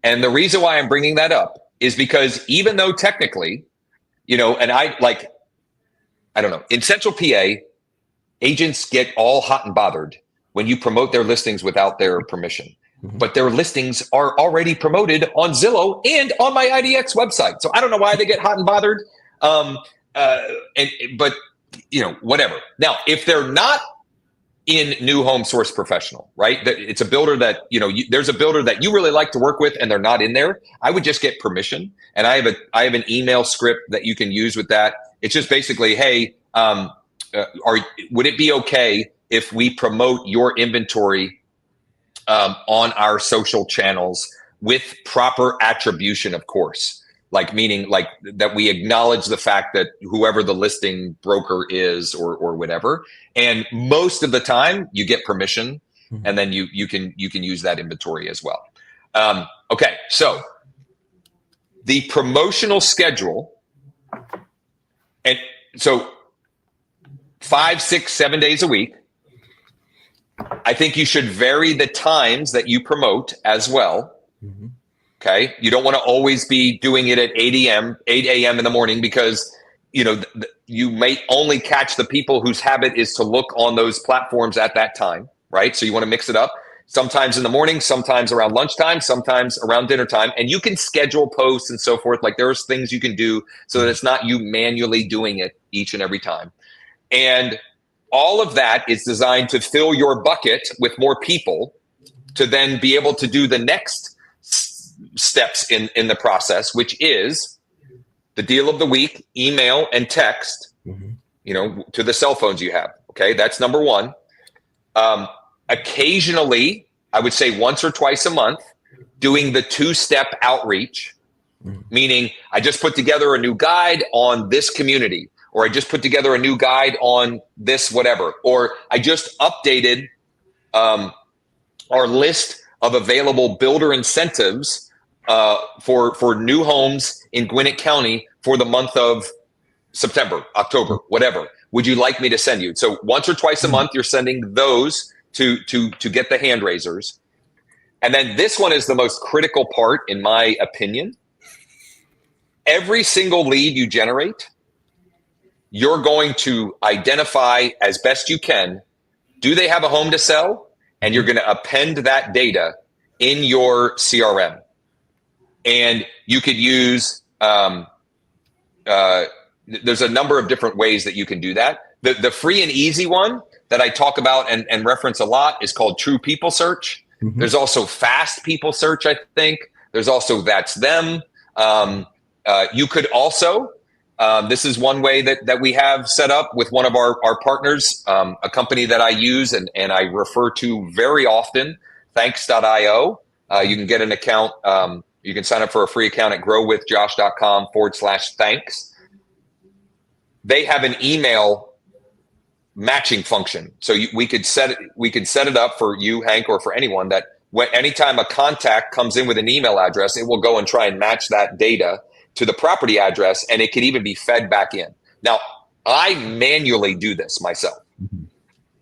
And the reason why I'm bringing that up is because even though technically, you know, and I don't know, in Central PA, agents get all hot and bothered when you promote their listings without their permission. But their listings are already promoted on Zillow and on my IDX website. So I don't know why they get hot and bothered. But, you know, whatever. Now, if they're not in New Home Source Professional, right? It's a builder that, you know, there's a builder that you really like to work with and they're not in there. I would just get permission. And I have an email script that you can use with that. It's just basically, hey, would it be okay if we promote your inventory on our social channels with proper attribution, of course, like meaning like that we acknowledge the fact that whoever the listing broker is or whatever. And most of the time you get permission and then you can use that inventory as well. Okay. So the promotional schedule, and so 5, 6, 7 days a week, I think you should vary the times that you promote as well. Okay. You don't want to always be doing it at 8 a.m. in the morning because, you know, you may only catch the people whose habit is to look on those platforms at that time, right? So you want to mix it up sometimes in the morning, sometimes around lunchtime, sometimes around dinner time, and you can schedule posts and so forth. Like there's things you can do so that it's not you manually doing it each and every time. And all of that is designed to fill your bucket with more people to then be able to do the next steps in the process, which is the deal of the week, email and text, you know, to the cell phones you have. Okay. That's number one. Occasionally, I would say once or twice a month, doing the 2-step outreach, meaning I just put together a new guide on this community, or I just put together a new guide on this whatever, or I just updated our list of available builder incentives for new homes in Gwinnett County for the month of September, October, whatever. Would you like me to send you? So once or twice a month, you're sending those to get the hand raisers. And then this one is the most critical part, in my opinion. Every single lead you generate, you're going to identify as best you can, do they have a home to sell? And you're going to append that data in your CRM. And you could use, there's a number of different ways that you can do that. The free and easy one that I talk about and reference a lot is called True People Search. There's also Fast People Search, I think. There's also That's Them. You could also, this is one way that we have set up with one of our partners, a company that I use and I refer to very often, thanks.io. You can get an account. You can sign up for a free account at growwithjosh.com/thanks. They have an email matching function. So we could set it up for you, Hank, or for anyone that anytime a contact comes in with an email address, it will go and try and match that data to the property address, and it could even be fed back in. Now, I manually do this myself.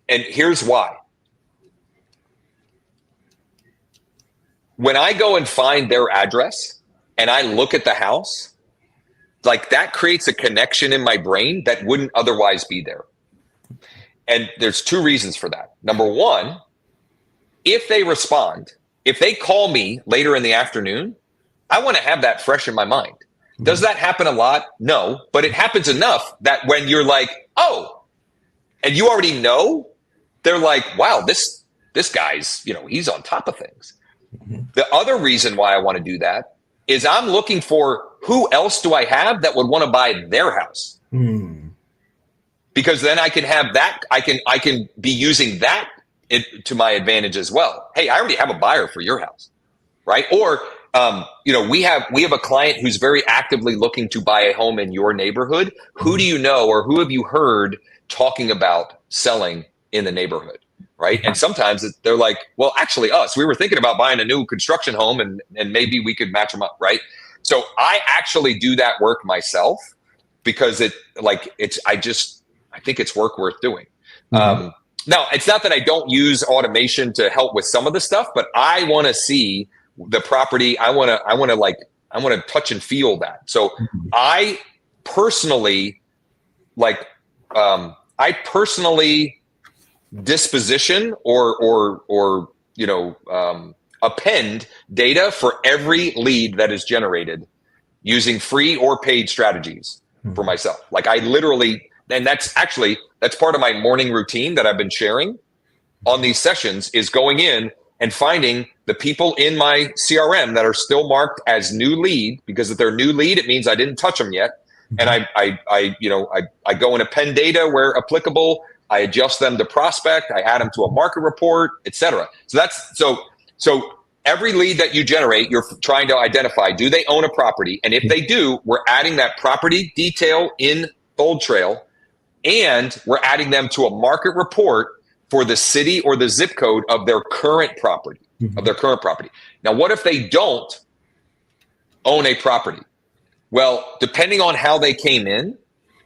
And here's why. When I go and find their address and I look at the house, like that creates a connection in my brain that wouldn't otherwise be there. And there's two reasons for that. Number one, if they respond, if they call me later in the afternoon, I want to have that fresh in my mind. Does that happen a lot? No, but it happens enough that when you're like, oh, and you already know, they're like, wow, this guy's, he's on top of things. The other reason why I want to do that is I'm looking for who else do I have that would want to buy their house? Because then I can have that. I can be using that to my advantage as well. Hey, I already have a buyer for your house, right? Or we have a client who's very actively looking to buy a home in your neighborhood. Who do you know, or who have you heard talking about selling in the neighborhood? Right. And sometimes they're like, well, actually we were thinking about buying a new construction home and maybe we could match them up. Right. So I actually do that work myself because I think it's work worth doing. Now, it's not that I don't use automation to help with some of the stuff, but I want to see the property. I want to touch and feel that. So I personally disposition or append data for every lead that is generated using free or paid strategies for myself. Like I literally, and that's part of my morning routine that I've been sharing on these sessions, is going in and finding the people in my CRM that are still marked as new lead, because if they're new lead, it means I didn't touch them yet. And I go and append data where applicable. I adjust them to prospect. I add them to a market report, etc. So every lead that you generate, you're trying to identify, do they own a property? And if they do, we're adding that property detail in Bold Trail, and we're adding them to a market report for the city or the zip code of their current property, Now, what if they don't own a property? Well, depending on how they came in,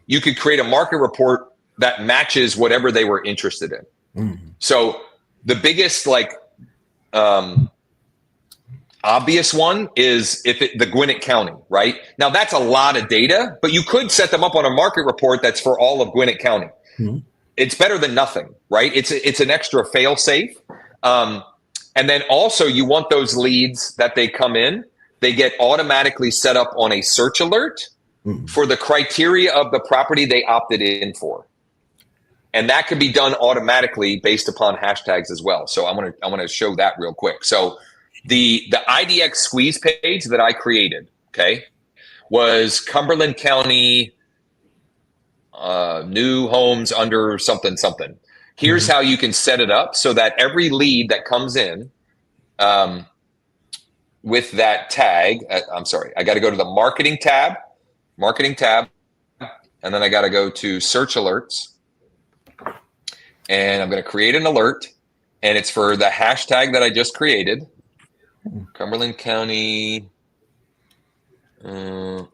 you could create a market report that matches whatever they were interested in. So the biggest obvious one is the Gwinnett County, right? Now that's a lot of data, but you could set them up on a market report that's for all of Gwinnett County. It's better than nothing, right? It's an extra fail safe. And then also you want those leads that they come in, they get automatically set up on a search alert for the criteria of the property they opted in for. And that can be done automatically based upon hashtags as well. So I want to show that real quick. So the IDX squeeze page that I created, was Cumberland County new homes under something. Here's how you can set it up so that every lead that comes in with that tag, I got to go to the marketing tab, and then I got to go to search alerts, and I'm going to create an alert, and it's for the hashtag that I just created, Cumberland County. I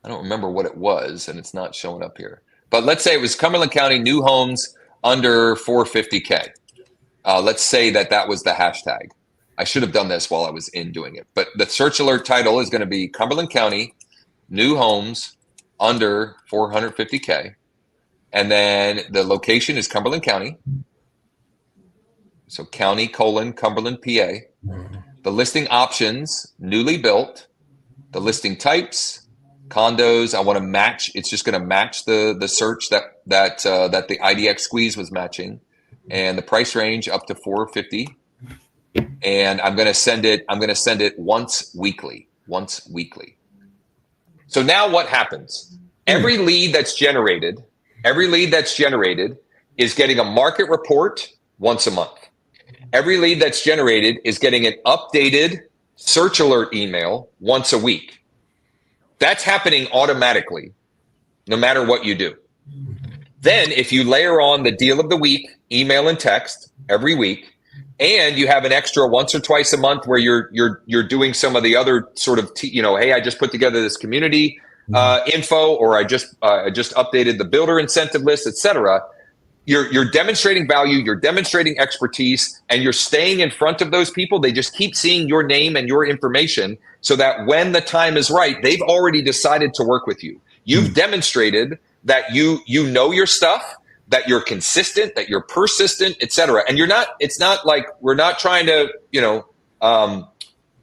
don't remember what it was, and it's not showing up here. But let's say it was Cumberland County new homes under 450K. Let's say that was the hashtag. I should have done this while I was in doing it. But the search alert title is going to be Cumberland County new homes under 450K. And then the location is Cumberland County. So county : Cumberland, PA. The listing options, newly built. The listing types, condos. I want to match. It's just going to match the search that the IDX squeeze was matching, and the price range up to 450. And I'm going to send it once weekly. So now what happens? Every lead that's generated is getting a market report once a month. Every lead that's generated is getting an updated search alert email once a week. That's happening automatically, no matter what you do. Then if you layer on the deal of the week, email and text every week, and you have an extra once or twice a month where you're doing some of the other sort of, hey, I just put together this community info, or I just updated the builder incentive list, etc. you're demonstrating value, you're demonstrating expertise, and you're staying in front of those people. They just keep seeing your name and your information, so that when the time is right, they've already decided to work with you. You've demonstrated that you know your stuff, that you're consistent, that you're persistent, etc. And it's not like we're not trying to,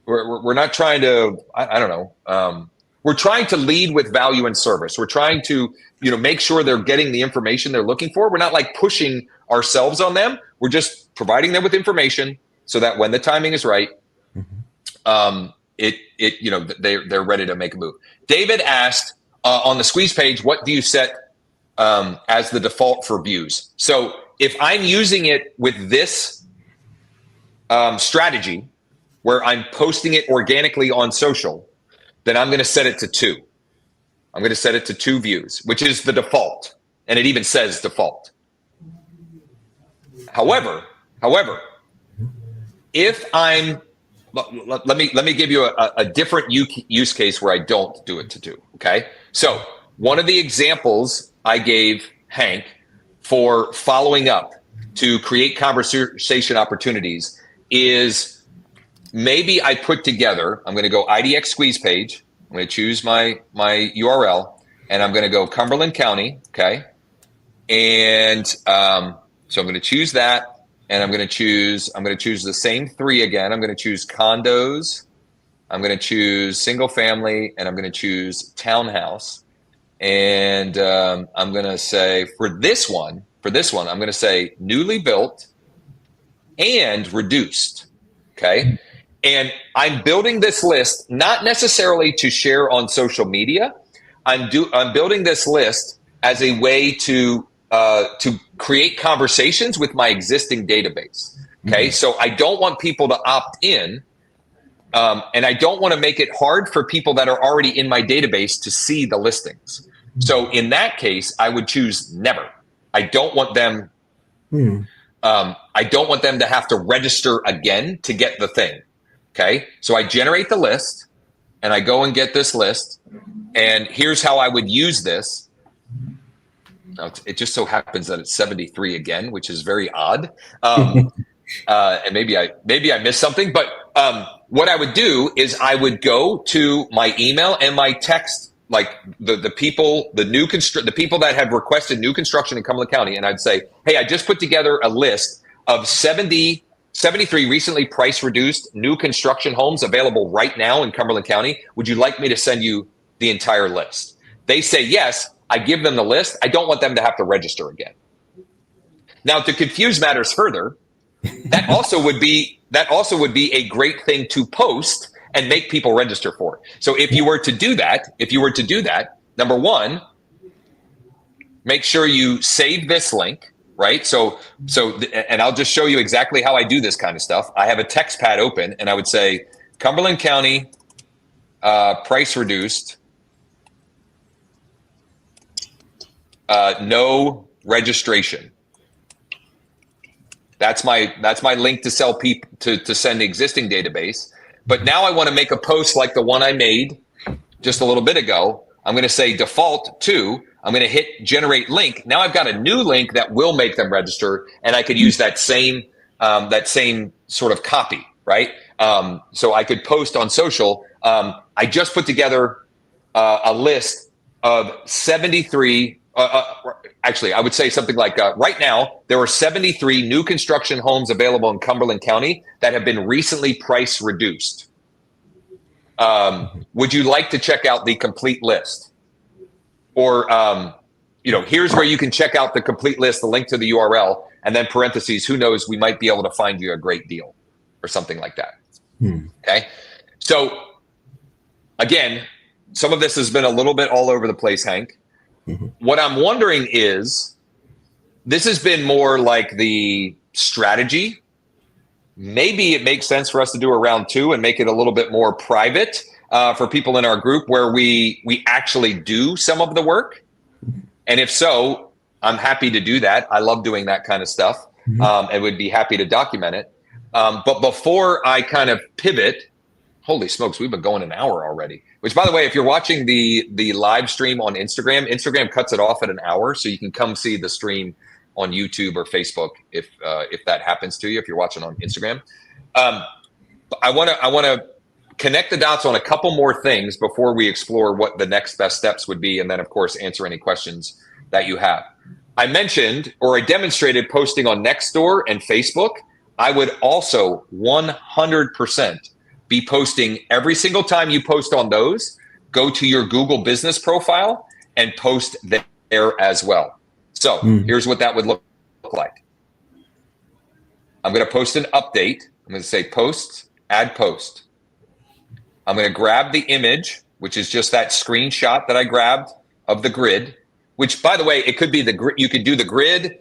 we're not trying to, I don't know. We're trying to lead with value and service. We're trying to, make sure they're getting the information they're looking for. We're not like pushing ourselves on them. We're just providing them with information so that when the timing is right, they're ready to make a move. David asked on the squeeze page, what do you set as the default for views? So if I'm using it with this strategy where I'm posting it organically on social, then I'm going to set it to 2. I'm going to set it to 2 views, which is the default. And it even says default. However, if I'm, let me give you a different use case where I don't do it to 2. Okay. So one of the examples I gave Hank for following up to create conversation opportunities is maybe I put together, I'm going to go IDX squeeze page. I'm going to choose my URL, and I'm going to go Cumberland County. Okay. And so I'm going to choose that, and I'm going to choose the same 3 again. I'm going to choose condos. I'm going to choose single family, and I'm going to choose townhouse. And I'm going to say for this one, I'm going to say newly built and reduced. Okay. And I'm building this list, not necessarily to share on social media. I'm building this list as a way to create conversations with my existing database. Okay. So I don't want people to opt in. And I don't want to make it hard for people that are already in my database to see the listings. So in that case, I would choose never. I don't want them. I don't want them to have to register again to get the thing. Okay. So I generate the list, and I go and get this list. And here's how I would use this. Now, it just so happens that it's 73 again, which is very odd. And maybe I missed something, but what I would do is I would go to my email and my text, like the people that have requested new construction in Cumberland County, and I'd say, hey, I just put together a list of 73 recently price reduced new construction homes available right now in Cumberland County. Would you like me to send you the entire list? They say yes. I give them the list. I don't want them to have to register again. Now, to confuse matters further, that also would be a great thing to post and make people register for. So if you were to do that, number one, make sure you save this link, right? So, and I'll just show you exactly how I do this kind of stuff. I have a text pad open, and I would say Cumberland County, price reduced, no registration. That's my link to sell people to send the existing database. But now I want to make a post like the one I made just a little bit ago. I'm going to say default to. I'm going to hit generate link. Now I've got a new link that will make them register, and I could use that same sort of copy, right? So I could post on social. I just put together a list of 73. Actually, I would say something like right now, there are 73 new construction homes available in Cumberland County that have been recently price reduced. Would you like to check out the complete list? Or, here's where you can check out the complete list, the link to the URL, and then parentheses, who knows, we might be able to find you a great deal or something like that. Okay. So again, some of this has been a little bit all over the place, Hank. What I'm wondering is, this has been more like the strategy. Maybe it makes sense for us to do a round 2 and make it a little bit more private for people in our group, where we actually do some of the work. And if so, I'm happy to do that. I love doing that kind of stuff, and would be happy to document it. But before I kind of pivot, holy smokes, we've been going an hour already. Which, by the way, if you're watching the live stream on Instagram cuts it off at an hour, so you can come see the stream on YouTube or Facebook if that happens to you, if you're watching on Instagram. I want to connect the dots on a couple more things before we explore what the next best steps would be, and then of course answer any questions that you have. I mentioned, or I demonstrated, posting on Nextdoor and Facebook. I would also 100% be posting every single time you post on those. Go to your Google business profile and post there as well. So here's what that would look like. I'm going to post an update. I'm going to say post, add post. I'm going to grab the image, which is just that screenshot that I grabbed of the grid, which, by the way, it could be the grid. You could do the grid.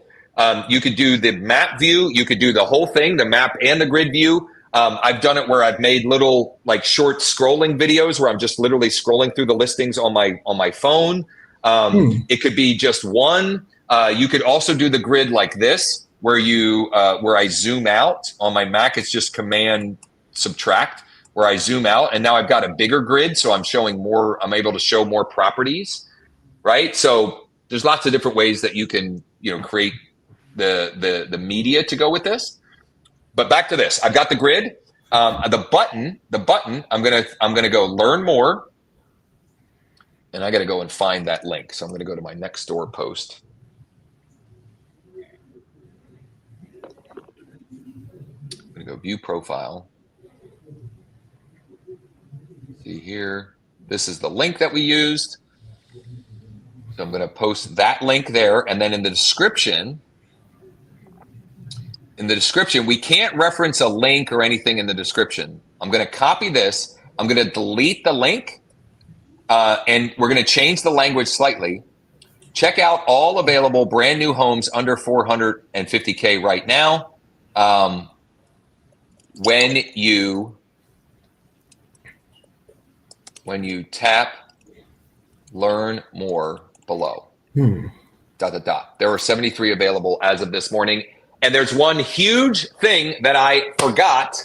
You could do the map view. You could do the whole thing, the map and the grid view. I've done it where I've made little like short scrolling videos where I'm just literally scrolling through the listings on my phone. It could be just one. You could also do the grid like this, where I zoom out. On my Mac, it's just Command Subtract, where I zoom out, and now I've got a bigger grid, so I'm showing more. I'm able to show more properties, right? So there's lots of different ways that you can create the media to go with this. But back to this, I've got the grid, the button. I'm gonna go learn more, and I got to go and find that link. So I'm going to go to my Nextdoor post. I'm going to go view profile. See here, this is the link that we used. So I'm going to post that link there, and then in the description. We can't reference a link or anything in the description. I'm going to copy this. I'm going to delete the link, and we're going to change the language slightly. Check out all available brand new homes under 450K right now. When you tap learn more below. There are 73 available as of this morning. And there's one huge thing that I forgot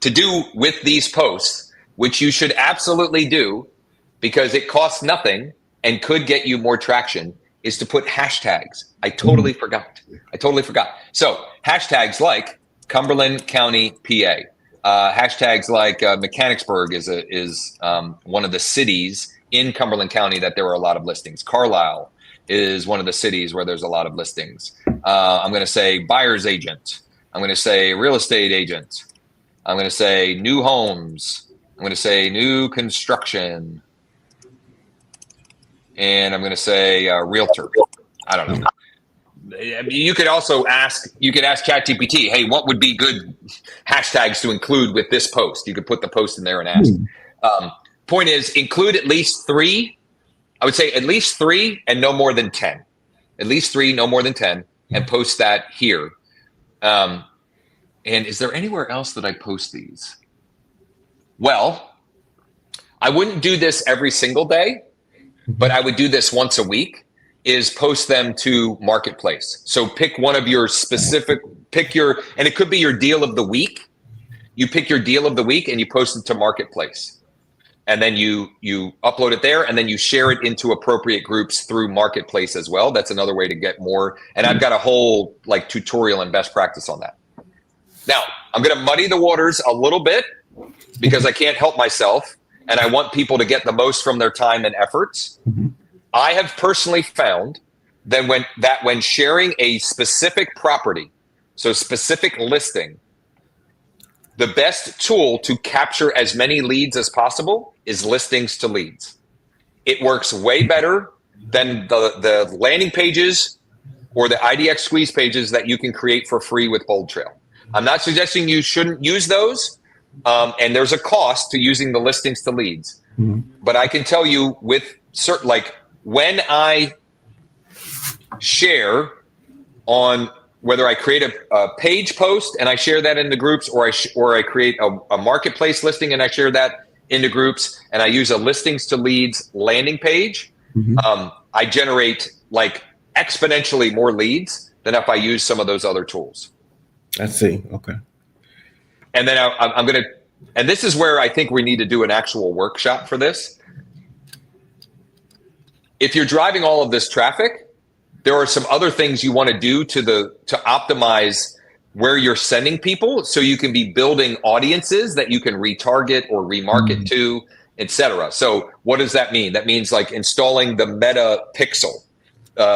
to do with these posts, which you should absolutely do because it costs nothing and could get you more traction, is to put hashtags. I totally forgot. So hashtags like Cumberland County, PA. Hashtags like Mechanicsburg is one of the cities in Cumberland County that there are a lot of listings. Carlisle is one of the cities where there's a lot of listings. I'm going to say buyer's agent. I'm going to say real estate agent. I'm going to say new homes. I'm going to say new construction. And I'm going to say realtor. I don't know. I mean, you could also ask ChatGPT, hey, what would be good hashtags to include with this post? You could put the post in there and ask. Point is, include at least 3. I would say at least 3 and no more than 10. At least 3, no more than 10, and post that here. And is there anywhere else that I post these? Well, I wouldn't do this every single day, but I would do this once a week, is post them to Marketplace. So pick one of your specific, and it could be your deal of the week. You pick your deal of the week and you post it to Marketplace. And then you upload it there, and then you share it into appropriate groups through Marketplace as well. That's another way to get more. And I've got a whole tutorial and best practice on that. Now, I'm going to muddy the waters a little bit because I can't help myself, and I want people to get the most from their time and efforts. I have personally found that when sharing a specific property, so specific listing, the best tool to capture as many leads as possible is listings to leads. It works way better than the landing pages or the IDX squeeze pages that you can create for free with Bold Trail. I'm not suggesting you shouldn't use those, and there's a cost to using the listings to leads. But I can tell you with certain, when I share on whether I create a page post and I share that in the groups, or I create a Marketplace listing and I share that into groups, and I use a listings to leads landing page, I generate exponentially more leads than if I use some of those other tools. I see. Okay. And then I'm going to, and this is where I think we need to do an actual workshop for this. If you're driving all of this traffic, there are some other things you want to do to optimize where you're sending people, so you can be building audiences that you can retarget or remarket to, etc. So what does that mean? That means like installing the Meta Pixel,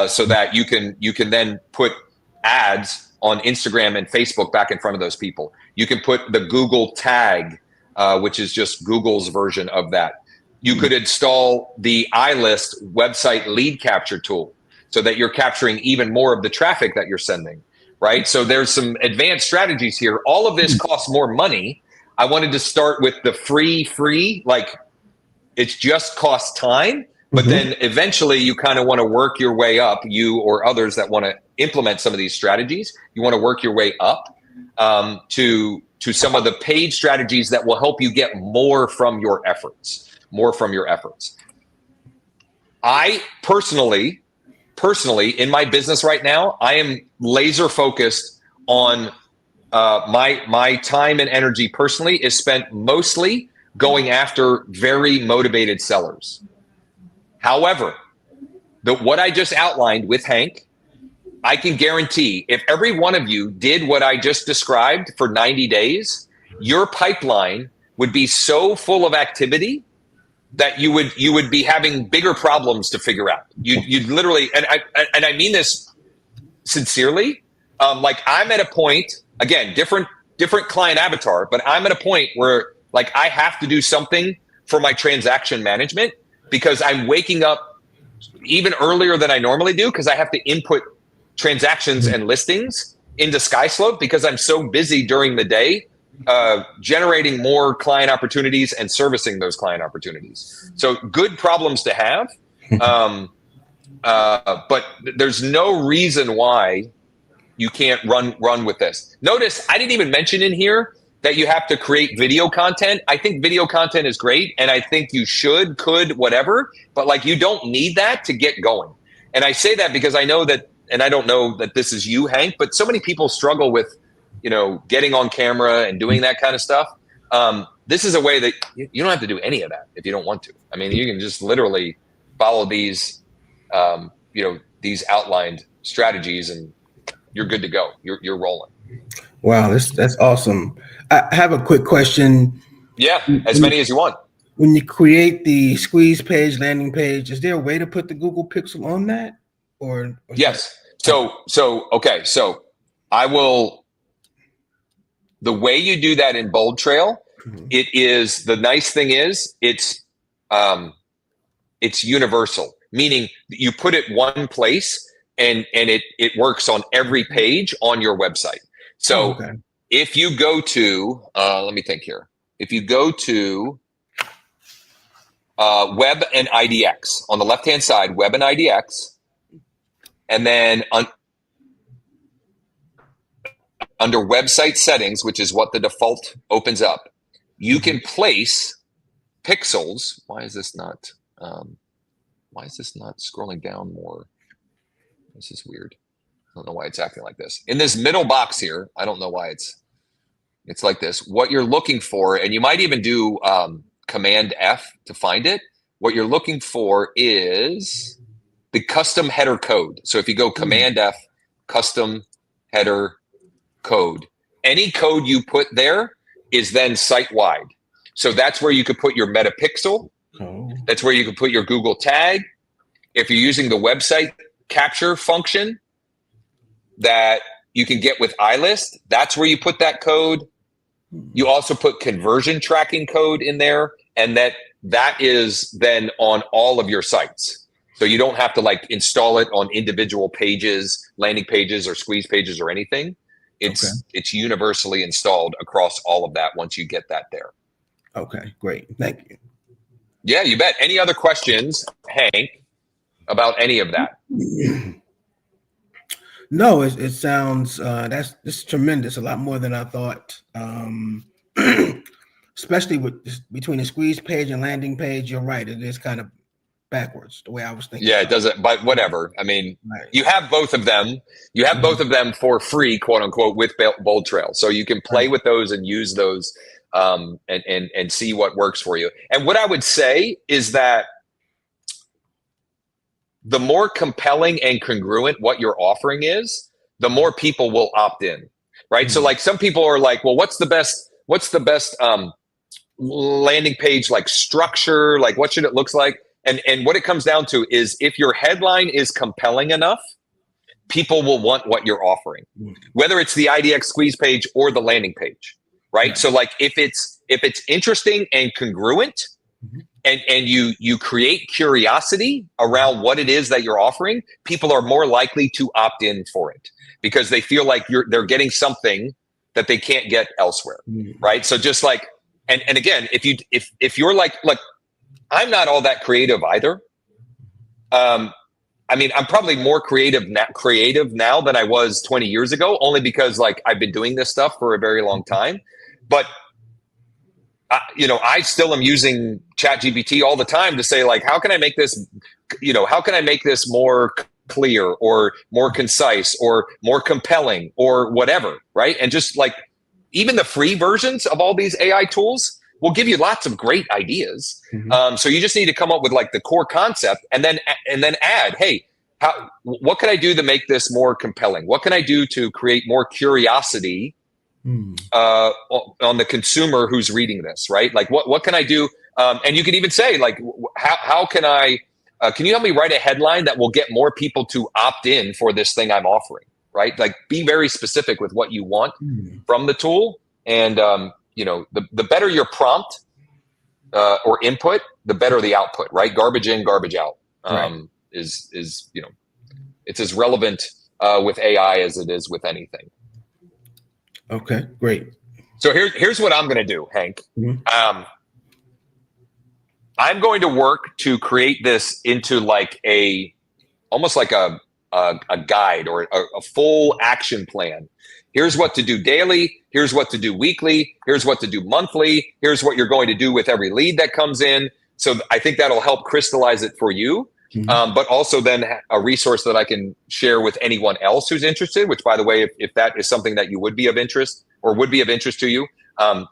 so that you can then put ads on Instagram and Facebook back in front of those people. You can put the Google tag, which is just Google's version of that. You could install the iList website lead capture tool, so that you're capturing even more of the traffic that you're sending, right? So there's some advanced strategies here. All of this costs more money. I wanted to start with the free, like it's just cost time, but then eventually you kind of want to work your way up, you or others that want to implement some of these strategies. You want to work your way up to some of the paid strategies that will help you get more from your efforts, I personally, in my business right now, I am laser focused on my time and energy personally is spent mostly going after very motivated sellers. However, what I just outlined with Hank, I can guarantee if every one of you did what I just described for 90 days, your pipeline would be so full of activity that you would be having bigger problems to figure out. You'd literally, and I mean this sincerely. Like I'm at a point, again, different client avatar, but I'm at a point where like I have to do something for my transaction management, because I'm waking up even earlier than I normally do, because I have to input transactions and listings into SkySlope, because I'm so busy during the day generating more client opportunities and servicing those client opportunities. So good problems to have. But there's no reason why you can't run with this. Notice I didn't even mention in here that you have to create video content. I think video content is great, and I think you could, whatever, but like you don't need that to get going. And I say that because I know that, and I don't know that this is you, Hank, but so many people struggle with, getting on camera and doing that kind of stuff. This is a way that you don't have to do any of that if you don't want to. I mean, you can just literally follow these, these outlined strategies, and you're good to go. You're rolling. Wow, that's awesome. I have a quick question. Yeah, as many as you want. When you create the squeeze page, landing page, is there a way to put the Google Pixel on that? Or yes. Okay. So I will. The way you do that in Bold Trail, it is, the nice thing is it's universal, meaning you put it one place and it works on every page on your website. So if you go to, let me think here. If you go to Web and IDX on the left-hand side, Web and IDX, and then under website settings, which is what the default opens up, you can place pixels. Why is this not scrolling down more? This is weird. I don't know why it's acting like this. In this middle box here, I don't know why it's like this. What you're looking for, and you might even do Command F to find it. What you're looking for is the custom header code. So if you go Command F, custom header code, any code you put there is then site-wide. So that's where you could put your meta pixel. That's where you could put your Google tag. If you're using the website capture function that you can get with iList, that's where you put that code. You also put conversion tracking code in there, and that is then on all of your sites. So you don't have to like install it on individual pages, landing pages or squeeze pages or anything. It's universally installed across all of that once you get that there. Okay, great. Thank you. Yeah, you bet. Any other questions, Hank, about any of that? No, it sounds that's tremendous. A lot more than I thought. Especially between the squeeze page and landing page. You're right. It is kind of backwards the way I was thinking. Yeah, it doesn't, but whatever. I mean, you have both of them. You have both of them for free, quote unquote, with Bold Trail. So you can play with those and use those and see what works for you. And what I would say is that the more compelling and congruent what you're offering is, the more people will opt in, right? So like some people are like, well, what's the best landing page like structure? Like what should it look like? And what it comes down to is if your headline is compelling enough, people will want what you're offering, whether it's the IDX squeeze page or the landing page, right? Yeah. So like if it's interesting and congruent, and you create curiosity around what it is that you're offering, people are more likely to opt in for it because they feel like they're getting something that they can't get elsewhere, right? So just like, and again, if you're like, look, I'm not all that creative either. I mean, I'm probably more creative now than I was 20 years ago, only because like I've been doing this stuff for a very long time. But I still am using ChatGPT all the time to say like, how can I make this, how can I make this more clear or more concise or more compelling or whatever, right? And just like even the free versions of all these AI tools will give you lots of great ideas. So you just need to come up with like the core concept and then add, hey, what can I do to make this more compelling? What can I do to create more curiosity on the consumer who's reading this, right? Like what can I do? And you can even say like, how can I, can you help me write a headline that will get more people to opt in for this thing I'm offering, right? Like be very specific with what you want from the tool. And, the better your prompt or input, the better the output, right? Garbage in, garbage out is it's as relevant with AI as it is with anything. Okay, great. So here's what I'm going to do, Hank. I'm going to work to create this into like almost like a guide or a full action plan. Here's what to do daily. Here's what to do weekly. Here's what to do monthly. Here's what you're going to do with every lead that comes in. So I think that'll help crystallize it for you. But also then a resource that I can share with anyone else who's interested, which by the way, if that is something that you would be of interest or would be of interest to you,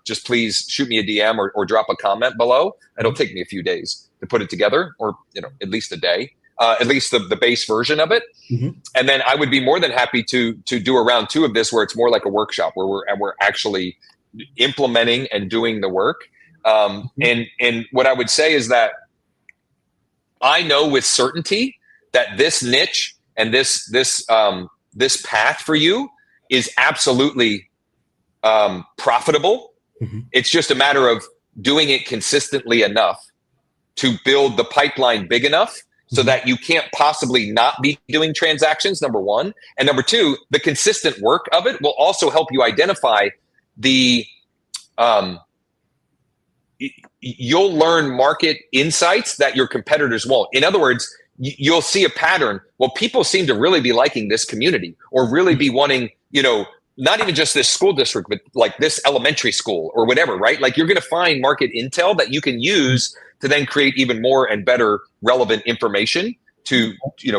just please shoot me a DM or drop a comment below. It'll take me a few days to put it together or, at least a day, at least the base version of it. And then I would be more than happy to do a round 2 of this where it's more like a workshop where we're actually implementing and doing the work. And what I would say is that I know with certainty that this niche and this path for you is absolutely profitable. It's just a matter of doing it consistently enough to build the pipeline big enough so that you can't possibly not be doing transactions, number one. And number two, the consistent work of it will also help you identify you'll learn market insights that your competitors won't. In other words, you'll see a pattern. Well, people seem to really be liking this community or really be wanting, not even just this school district, but like this elementary school or whatever, right? Like you're going to find market intel that you can use to then create even more and better relevant information to,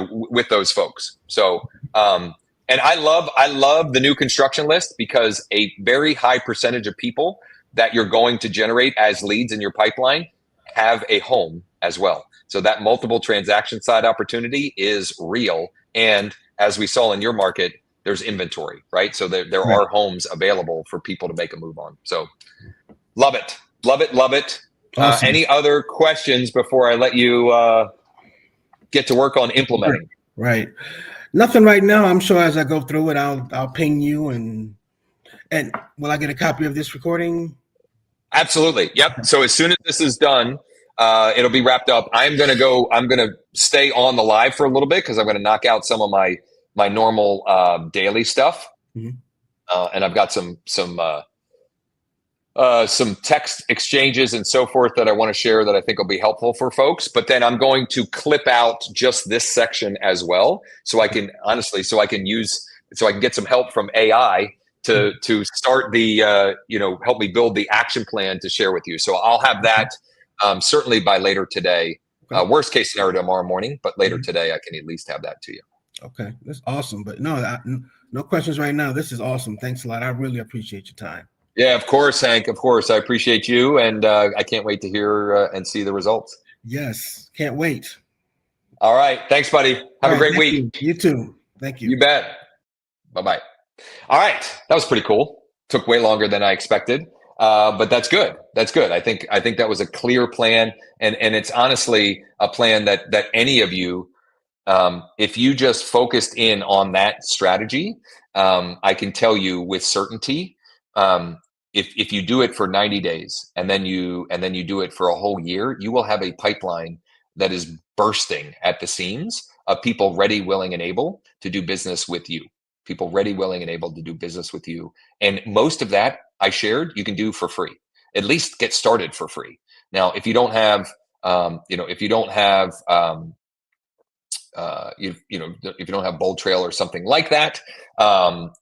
with those folks. So, and I love the new construction list because a very high percentage of people that you're going to generate as leads in your pipeline have a home as well. So that multiple transaction side opportunity is real. And as we saw in your market, there's inventory, right? So there are homes available for people to make a move on. So love it. Love it. Love it. Awesome. Any other questions before I let you get to work on implementing? Right. Nothing right now. I'm sure as I go through it, I'll ping you and will I get a copy of this recording? Absolutely. Yep. So as soon as this is done, it'll be wrapped up. I'm going to stay on the live for a little bit because I'm going to knock out some of my normal daily stuff. And I've got some text exchanges and so forth that I want to share that I think will be helpful for folks. But then I'm going to clip out just this section as well. So I can get some help from AI to start the, help me build the action plan to share with you. So I'll have that certainly by later today. Worst case scenario tomorrow morning, but later today I can at least have that to you. Okay, that's awesome. But no questions right now. This is awesome. Thanks a lot. I really appreciate your time. Yeah, of course, Hank. Of course, I appreciate you, and I can't wait to hear and see the results. Yes, can't wait. All right. Thanks, buddy. Have All a right, great thank week. you. You too. Thank you. You bet. Bye-bye. All right. That was pretty cool. Took way longer than I expected. But that's good. That's good. I think that was a clear plan. And it's honestly a plan that any of you, if you just focused in on that strategy, I can tell you with certainty, if you do it for 90 days and then you do it for a whole year, you will have a pipeline that is bursting at the seams of people ready, willing, and able to do business with you. People ready, willing, and able to do business with you. And most of that I shared, you can do for free. At least get started for free. Now, if you don't have, if you don't have, if you don't have Bold Trail or something like that,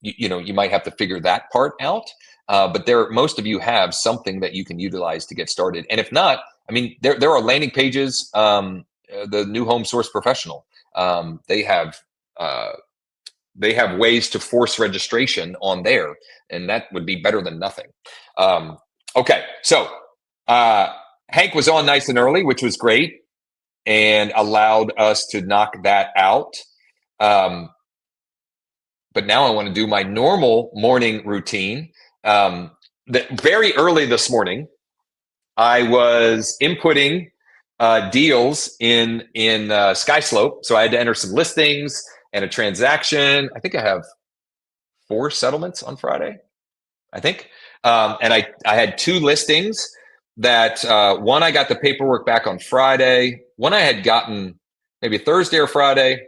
you might have to figure that part out. But most of you have something that you can utilize to get started. And if not, I mean, there are landing pages. The New Home Source Professional, they have ways to force registration on there, and that would be better than nothing. Okay, so Hank was on nice and early, which was great, and allowed us to knock that out. But now I want to do my normal morning routine. Very early this morning, I was inputting deals in SkySlope, so I had to enter some listings and a transaction. I think I have 4 settlements on Friday, I think. And I had 2 listings that one I got the paperwork back on Friday. One I had gotten maybe Thursday or Friday.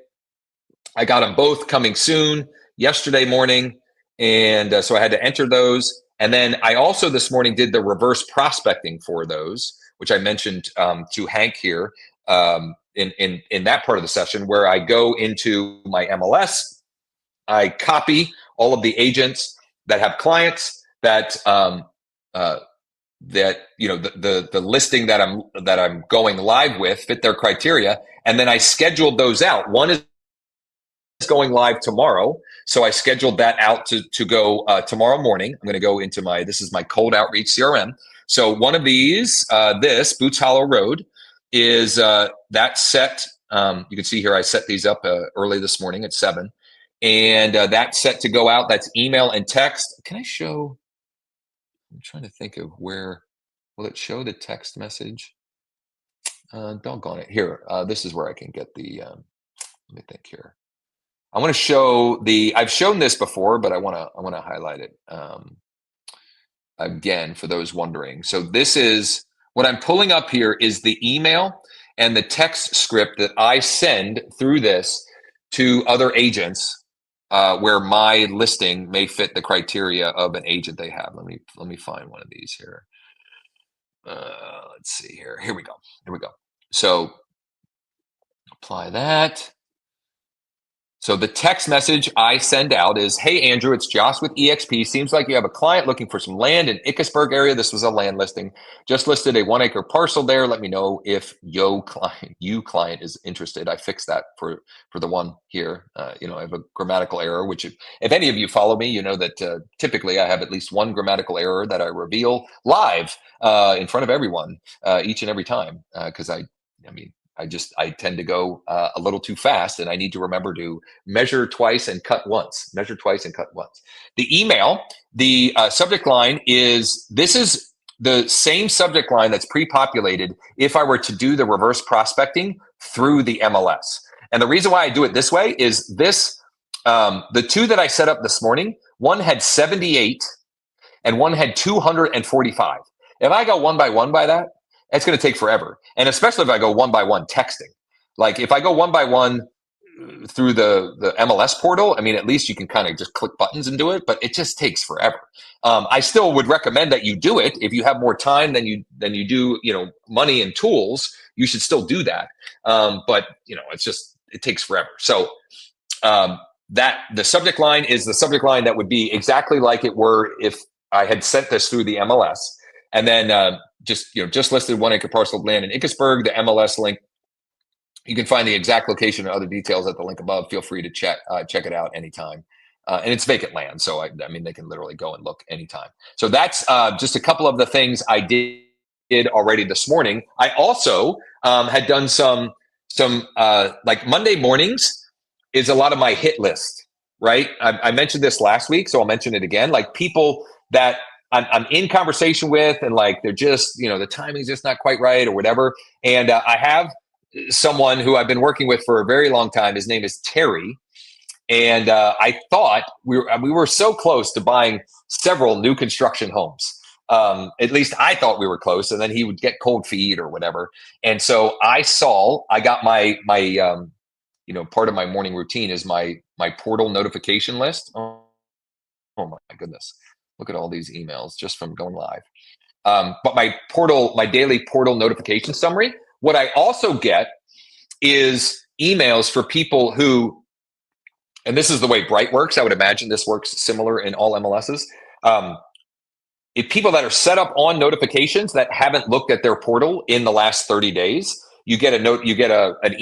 I got them both coming soon yesterday morning. And so I had to enter those. And then I also this morning did the reverse prospecting for those, which I mentioned to Hank here in that part of the session, where I go into my MLS, I copy all of the agents that have clients that the listing that I'm going live with fit their criteria, and then I scheduled those out. One is going live tomorrow, so I scheduled that out to go tomorrow morning. I'm going to go into this is my cold outreach CRM. So one of these, this Boots Hollow Road, is that set. You can see here I set these up early this morning at 7, and that's set to go out. That's email and text. Can I show? I'm trying to think of where will it show the text message? Doggone it. Here, this is where I can get the. Let me think here. I want to show I've shown this before, but I want to highlight it again for those wondering. So this is what I'm pulling up here is the email and the text script that I send through this to other agents where my listing may fit the criteria of an agent they have. Let me find one of these here. Let's see here. Here we go. So apply that. So the text message I send out is, "Hey, Andrew, it's Josh with EXP. Seems like you have a client looking for some land in Ickesburg area." This was a land listing. "Just listed a 1-acre parcel there. Let me know if you client is interested." I fixed that for the one here. I have a grammatical error, which if any of you follow me, you know that typically I have at least one grammatical error that I reveal live in front of everyone each and every time because I tend to go a little too fast, and I need to remember to measure twice and cut once. The email, the subject line this is the same subject line that's pre-populated if I were to do the reverse prospecting through the MLS. And the reason why I do it this way is this, the 2 that I set up this morning, one had 78 and one had 245. If I go one by one by that, it's going to take forever. And especially if I go one by one texting. Like if I go one by one through the MLS portal, I mean, at least you can kind of just click buttons and do it, but it just takes forever. I still would recommend that you do it. If you have more time than you do, money and tools, you should still do that. But it takes forever. So that the subject line is the subject line that would be exactly like it were if I had sent this through the MLS. And then just listed 1-acre parcel of land in Ickesburg, the MLS link. You can find the exact location and other details at the link above. Feel free to check it out anytime. And it's vacant land, so I mean they can literally go and look anytime. So that's just a couple of the things I did already this morning. I also had done some some like Monday mornings is a lot of my hit list, right? I mentioned this last week, so I'll mention it again. Like people that I'm in conversation with, and like they're just, the timing's just not quite right or whatever. And I have someone who I've been working with for a very long time. His name is Terry. And I thought we were so close to buying several new construction homes. At least I thought we were close, and then he would get cold feet or whatever. And so I got my part of my morning routine is my portal notification list. Oh my goodness, look at all these emails just from going live. But my daily portal notification summary. What I also get is emails for people who, and this is the way Bright works. I would imagine this works similar in all MLSs. If people that are set up on notifications that haven't looked at their portal in the last 30 days, you get an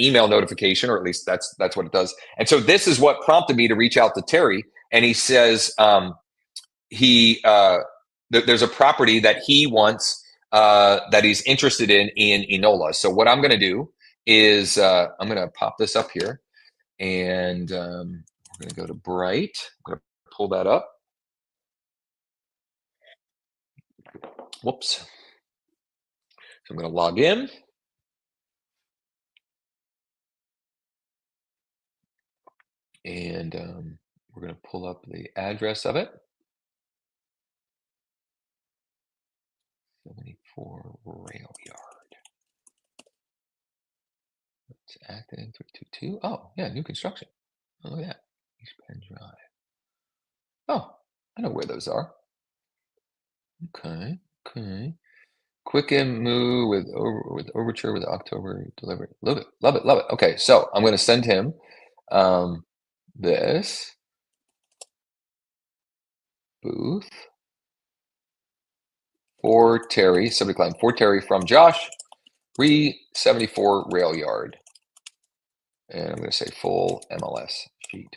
email notification, or at least that's what it does. And so this is what prompted me to reach out to Terry. And he says there's a property that he wants, that he's interested in Enola. So what I'm going to do is I'm going to pop this up here, and we're going to go to Bright. I'm going to pull that up. Whoops. So I'm going to log in. And we're going to pull up the address of it. 74 Rail Yard. It's active in 322. Oh, yeah, new construction. Oh, look at that. East Penn Drive. Oh, I know where those are. Okay. Quick and move with overture with October delivery. Love it. Okay, so I'm going to send him this booth for Terry, subject line for Terry from Josh, 374 Rail Yard. And I'm going to say full MLS sheet.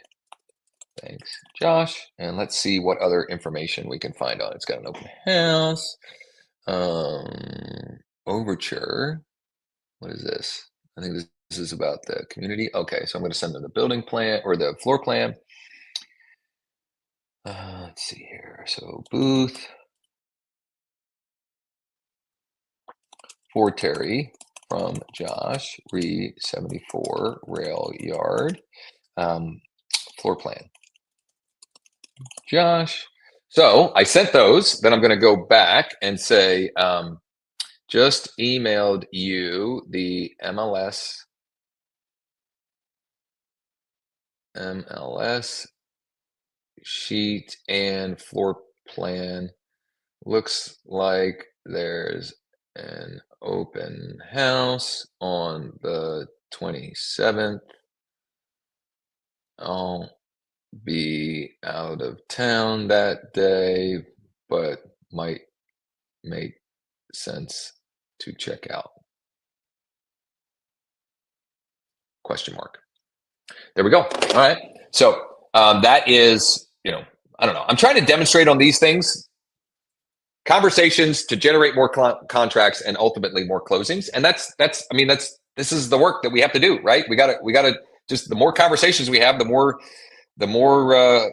Thanks, Josh. And let's see what other information we can find on it. It's got an open house. Overture. What is this? I think this is about the community. Okay, so I'm going to send them the building plan or the floor plan. Let's see here. So booth for Terry from Josh, 74 Rail Yard. Floor plan. Josh. So I sent those. Then I'm going to go back and say, just emailed you the MLS sheet and floor plan. Looks like there's an open house on the 27th. I'll be out of town that day, but might make sense to check out. Question mark. There we go. All right. So that is, I don't know. I'm trying to demonstrate on these things, conversations to generate more contracts and ultimately more closings. And this is the work that we have to do, right? We gotta just, the more conversations we have, the more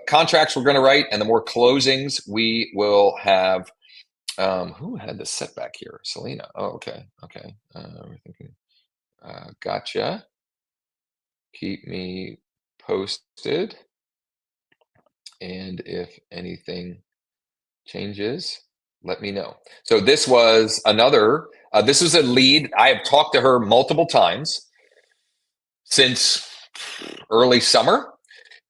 contracts we're going to write, and the more closings we will have. Who had the setback here? Selena. Oh, okay. We're thinking. Gotcha. Keep me posted, and if anything changes, let me know. So this was another. This was a lead. I have talked to her multiple times since early summer.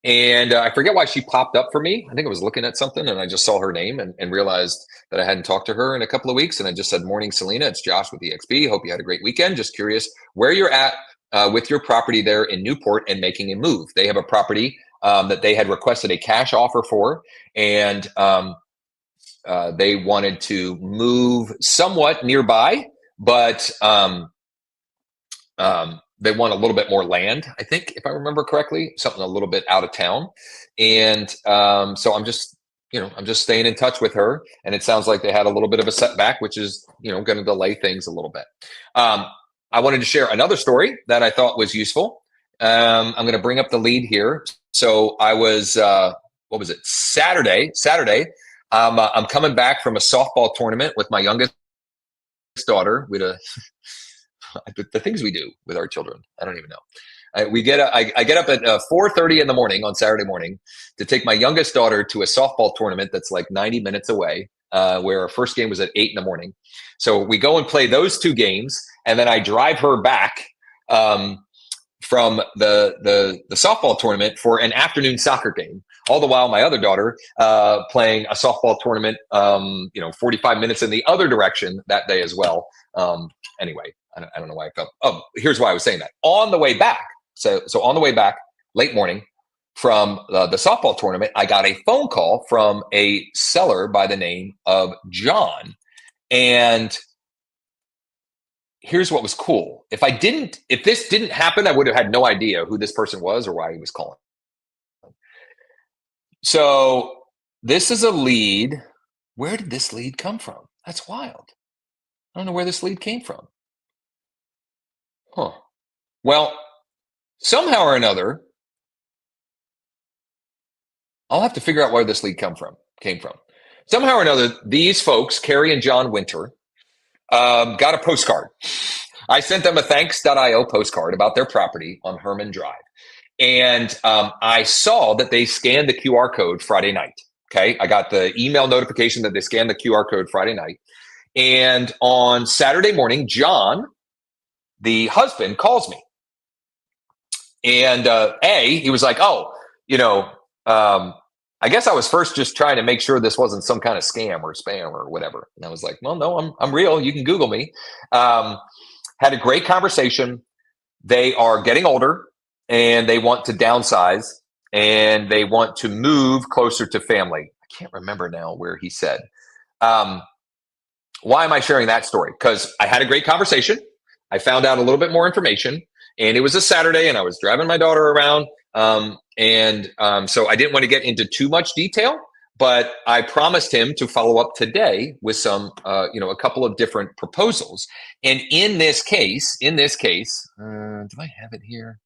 And I forget why she popped up for me. I think I was looking at something and I just saw her name and realized that I hadn't talked to her in a couple of weeks. And I just said, morning, Selena, it's Josh with EXP. Hope you had a great weekend. Just curious where you're at with your property there in Newport and making a move. They have a property that they had requested a cash offer for, and they wanted to move somewhat nearby, but they want a little bit more land, I think, if I remember correctly, something a little bit out of town. And so I'm just staying in touch with her. And it sounds like they had a little bit of a setback, which is, going to delay things a little bit. I wanted to share another story that I thought was useful. I'm going to bring up the lead here. So I was, what was it? Saturday. I'm coming back from a softball tournament with my youngest daughter. We had the things we do with our children. I don't even know. I get up at 4:30 in the morning on Saturday morning to take my youngest daughter to a softball tournament that's like 90 minutes away, where our first game was at 8 in the morning. So we go and play those 2 games, and then I drive her back from the softball tournament for an afternoon soccer game. All the while, my other daughter playing a softball tournament, 45 minutes in the other direction that day as well. Anyway, I don't know why I felt. Oh, here's why I was saying that. On the way back, so on the way back, late morning from the softball tournament, I got a phone call from a seller by the name of John, and here's what was cool. If this didn't happen, I would have had no idea who this person was or why he was calling. So this is a lead. Where did this lead come from? That's wild. I don't know where this lead came from. Huh. Well, somehow or another, I'll have to figure out where this lead came from. Somehow or another, these folks, Carrie and John Winter, got a postcard. I sent them a thanks.io postcard about their property on Herman Drive. And I saw that they scanned the QR code Friday night. Okay. I got the email notification that they scanned the QR code Friday night. And on Saturday morning, John, the husband, calls me. And he was like, I guess I was first just trying to make sure this wasn't some kind of scam or spam or whatever. And I was like, well, no, I'm real. You can Google me. Had a great conversation. They are getting older and they want to downsize and they want to move closer to family. I can't remember now where he said. Why am I sharing that story? Because I had a great conversation. I found out a little bit more information, and it was a Saturday and I was driving my daughter around. So I didn't want to get into too much detail, but I promised him to follow up today with some, a couple of different proposals. And in this case, do I have it here?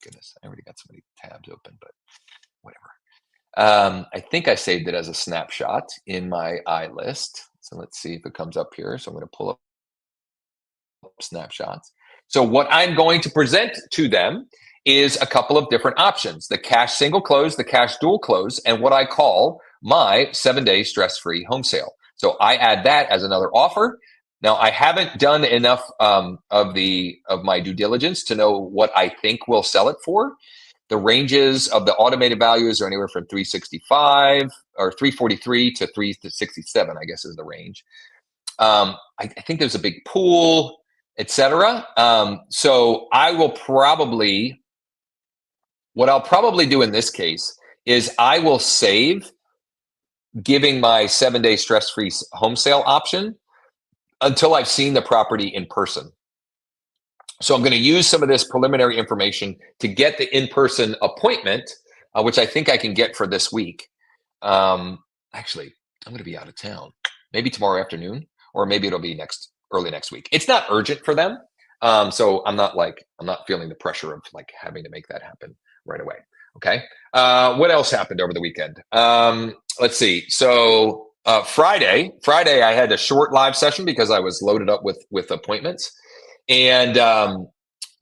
Goodness, I already got so many tabs open, but whatever. I think I saved it as a snapshot in my iList. So let's see if it comes up here. So I'm going to pull up snapshots. So what I'm going to present to them is a couple of different options: the cash single close, the cash dual close, and what I call my 7-day stress-free home sale. So I add that as another offer. Now, I haven't done enough of my due diligence to know what I think we'll sell it for. The ranges of the automated values are anywhere from 365 or 343 to 367, I guess is the range. I think there's a big pool, etc. So what I'll probably do in this case is I will save giving my 7-day stress-free home sale option until I've seen the property in person. So I'm going to use some of this preliminary information to get the in-person appointment, which I think I can get for this week. Actually, I'm going to be out of town, maybe tomorrow afternoon, or maybe it'll be early next week. It's not urgent for them. So I'm not feeling the pressure of like having to make that happen right away. Okay. What else happened over the weekend? Let's see. So Friday, I had a short live session because I was loaded up with appointments. And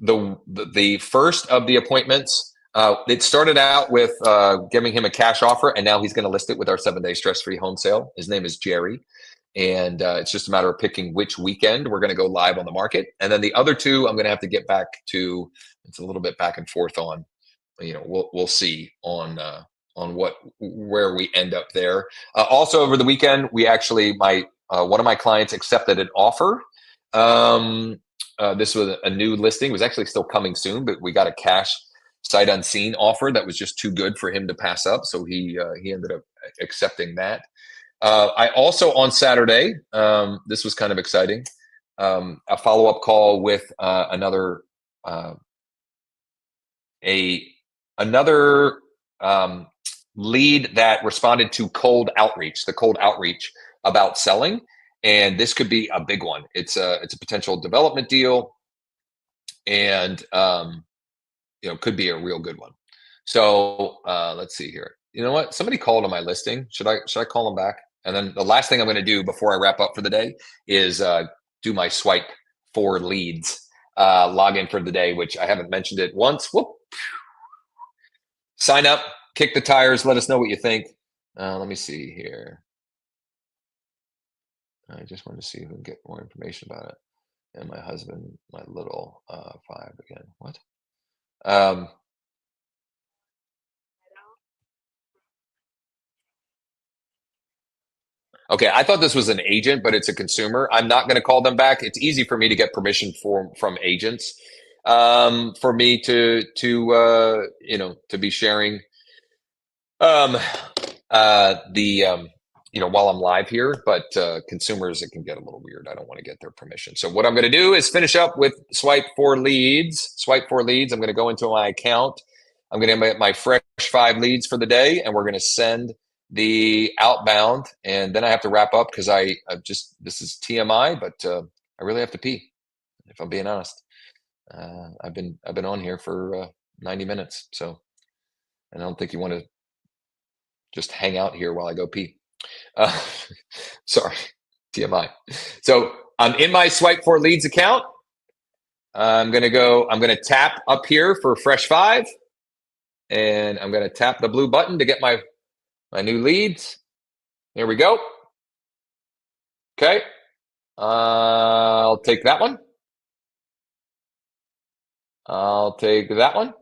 the first of the appointments, it started out with giving him a cash offer, and now he's going to list it with our 7-day stress-free home sale. His name is Jerry. And it's just a matter of picking which weekend we're going to go live on the market. And then the other two, I'm going to have to get back to. It's a little bit back and forth on, we'll see on where we end up there. Also over the weekend, we actually, one of my clients accepted an offer. This was a new listing. It was actually still coming soon, but we got a cash sight unseen offer that was just too good for him to pass up. So he ended up accepting that. I also on Saturday, this was kind of exciting, a follow-up call with another lead that responded to the cold outreach about selling. And this could be a big one. It's a potential development deal. and could be a real good one. So let's see here. You know what? Somebody called on my listing. Should I call them back? And then the last thing I'm going to do before I wrap up for the day is do my swipe for leads login for the day, which I haven't mentioned it once. Whoop. Sign up, kick the tires. Let us know what you think. Let me see here. I just wanted to see if we can get more information about it. And my husband, my little 5 again. What? Okay, I thought this was an agent, but it's a consumer. I'm not going to call them back. It's easy for me to get permission from agents, for me to be sharing while I'm live here. But consumers, it can get a little weird. I don't want to get their permission. So what I'm going to do is finish up with swipe for leads. Swipe for leads. I'm going to go into my account. I'm going to get my fresh 5 leads for the day, and we're going to send the outbound, and then I have to wrap up because this is TMI, but I really have to pee, if I'm being honest. I've been on here for 90 minutes, so and I don't think you want to just hang out here while I go pee. Sorry, TMI. So I'm in my swipe for leads account. I'm gonna tap up here for fresh 5, and I'm gonna tap the blue button to get my new leads. There we go. Okay. I'll take that one. I'll take that one.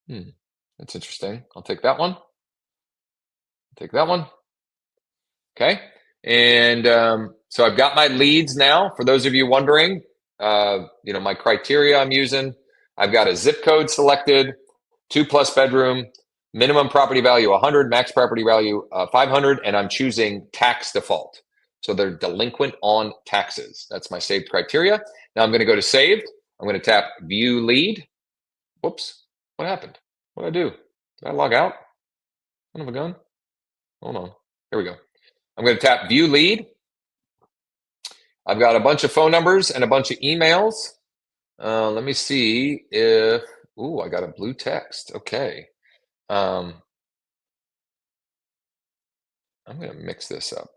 That's interesting. I'll take that one. Take that one. Okay. And so I've got my leads now. For those of you wondering, my criteria I'm using, I've got a zip code selected, 2+ bedroom, minimum property value 100, max property value 500, and I'm choosing tax default. So they're delinquent on taxes. That's my saved criteria. Now I'm going to go to saved. I'm going to tap view lead. Whoops. What happened? What did I do? Did I log out? Son of a gun. Hold on. Here we go. I'm going to tap view lead. I've got a bunch of phone numbers and a bunch of emails. Let me see if, I got a blue text. Okay. I'm going to mix this up.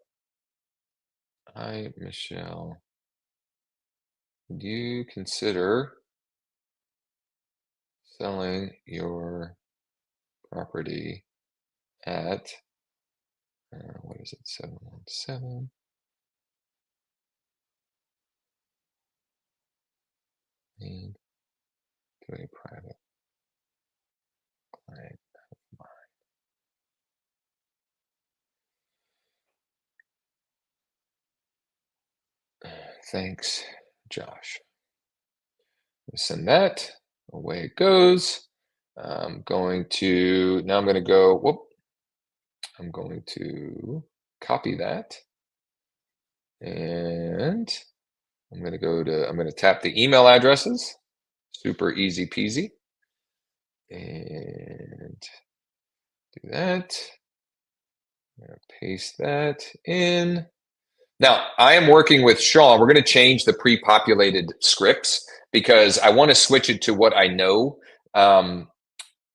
Hi, Michelle. Would you consider selling your property at, what is it, 717? And to a private client of mine. Thanks, Josh. Send that. Away it goes. I'm going to go, I'm going to copy that. And I'm going to tap the email addresses. Super easy peasy. And do that. I'm going to paste that in. Now, I am working with Sean. We're going to change the pre-populated scripts because I want to switch it to what I know.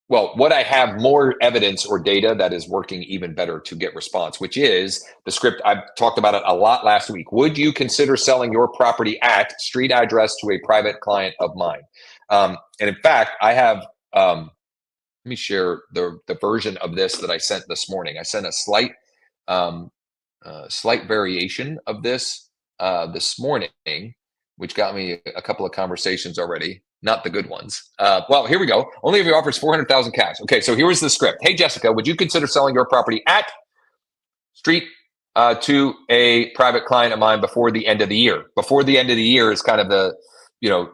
What I have more evidence or data that is working even better to get response, which is the script. I've talked about it a lot last week. Would you consider selling your property at street address to a private client of mine? And in fact, I have, let me share the version of this that I sent this morning. I sent a slight variation of this this morning, which got me a couple of conversations already. Not the good ones. Well, here we go. Only if he offers 400,000 cash. Okay, so here was the script. Hey, Jessica, would you consider selling your property at street to a private client of mine before the end of the year? Before the end of the year is kind of the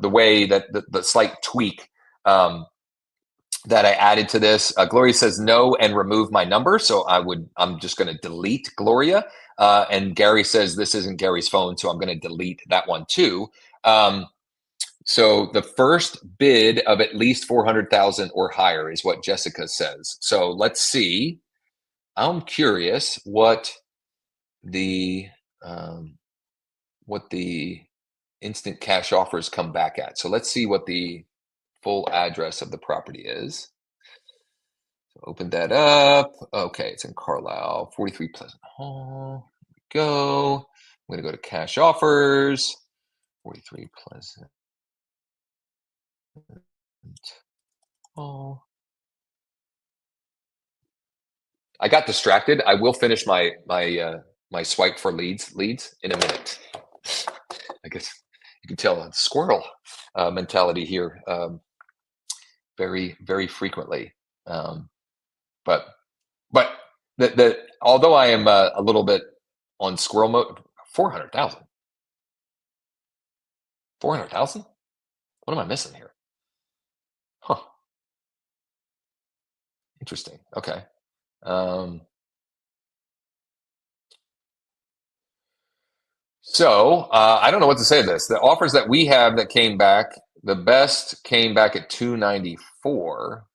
way that the slight tweak that I added to this. Gloria says no and remove my number. So I'm just going to delete Gloria. And Gary says this isn't Gary's phone, so I'm going to delete that one too. So the first bid of at least 400,000 or higher is what Jessica says. So let's see. I'm curious what the instant cash offers come back at. So let's see what the full address of the property is. So open that up. Okay, it's in Carlisle, 43 Pleasant Hall. Here we go. I'm going to go to cash offers, 43 Pleasant Hall. I got distracted. I will finish my swipe for leads in a minute. I guess you can tell a squirrel mentality here very, very frequently. But although I am a little bit on squirrel mode, 400,000. 400,000? What am I missing here? Huh. Interesting. Okay. So I don't know what to say to this. The offers that we have that came back, the best came back at 294.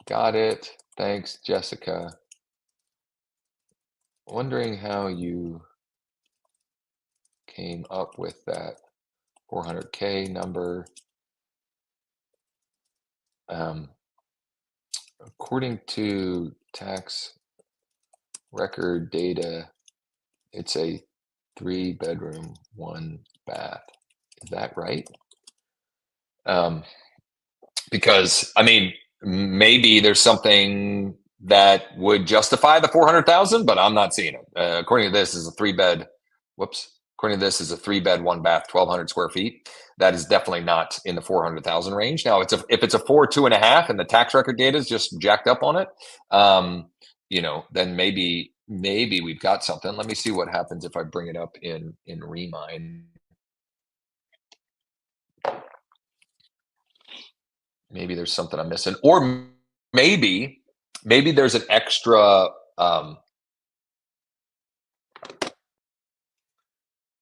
Got it. Thanks, Jessica. Wondering how you came up with that 400K number. According to tax record data, it's a 3-bedroom, 1-bath. Is that right? Because I mean, maybe there's something that would justify the 400,000, but I'm not seeing it. According to this, is a 3-bed. Whoops. According to this, is a 3-bed, 1-bath, 1,200 square feet. That is definitely not in the 400,000 range. Now, if it's a 4, 2.5, and the tax record data is just jacked up on it, then maybe we've got something. Let me see what happens if I bring it up in Remine. Maybe there's something I'm missing, or maybe there's an extra.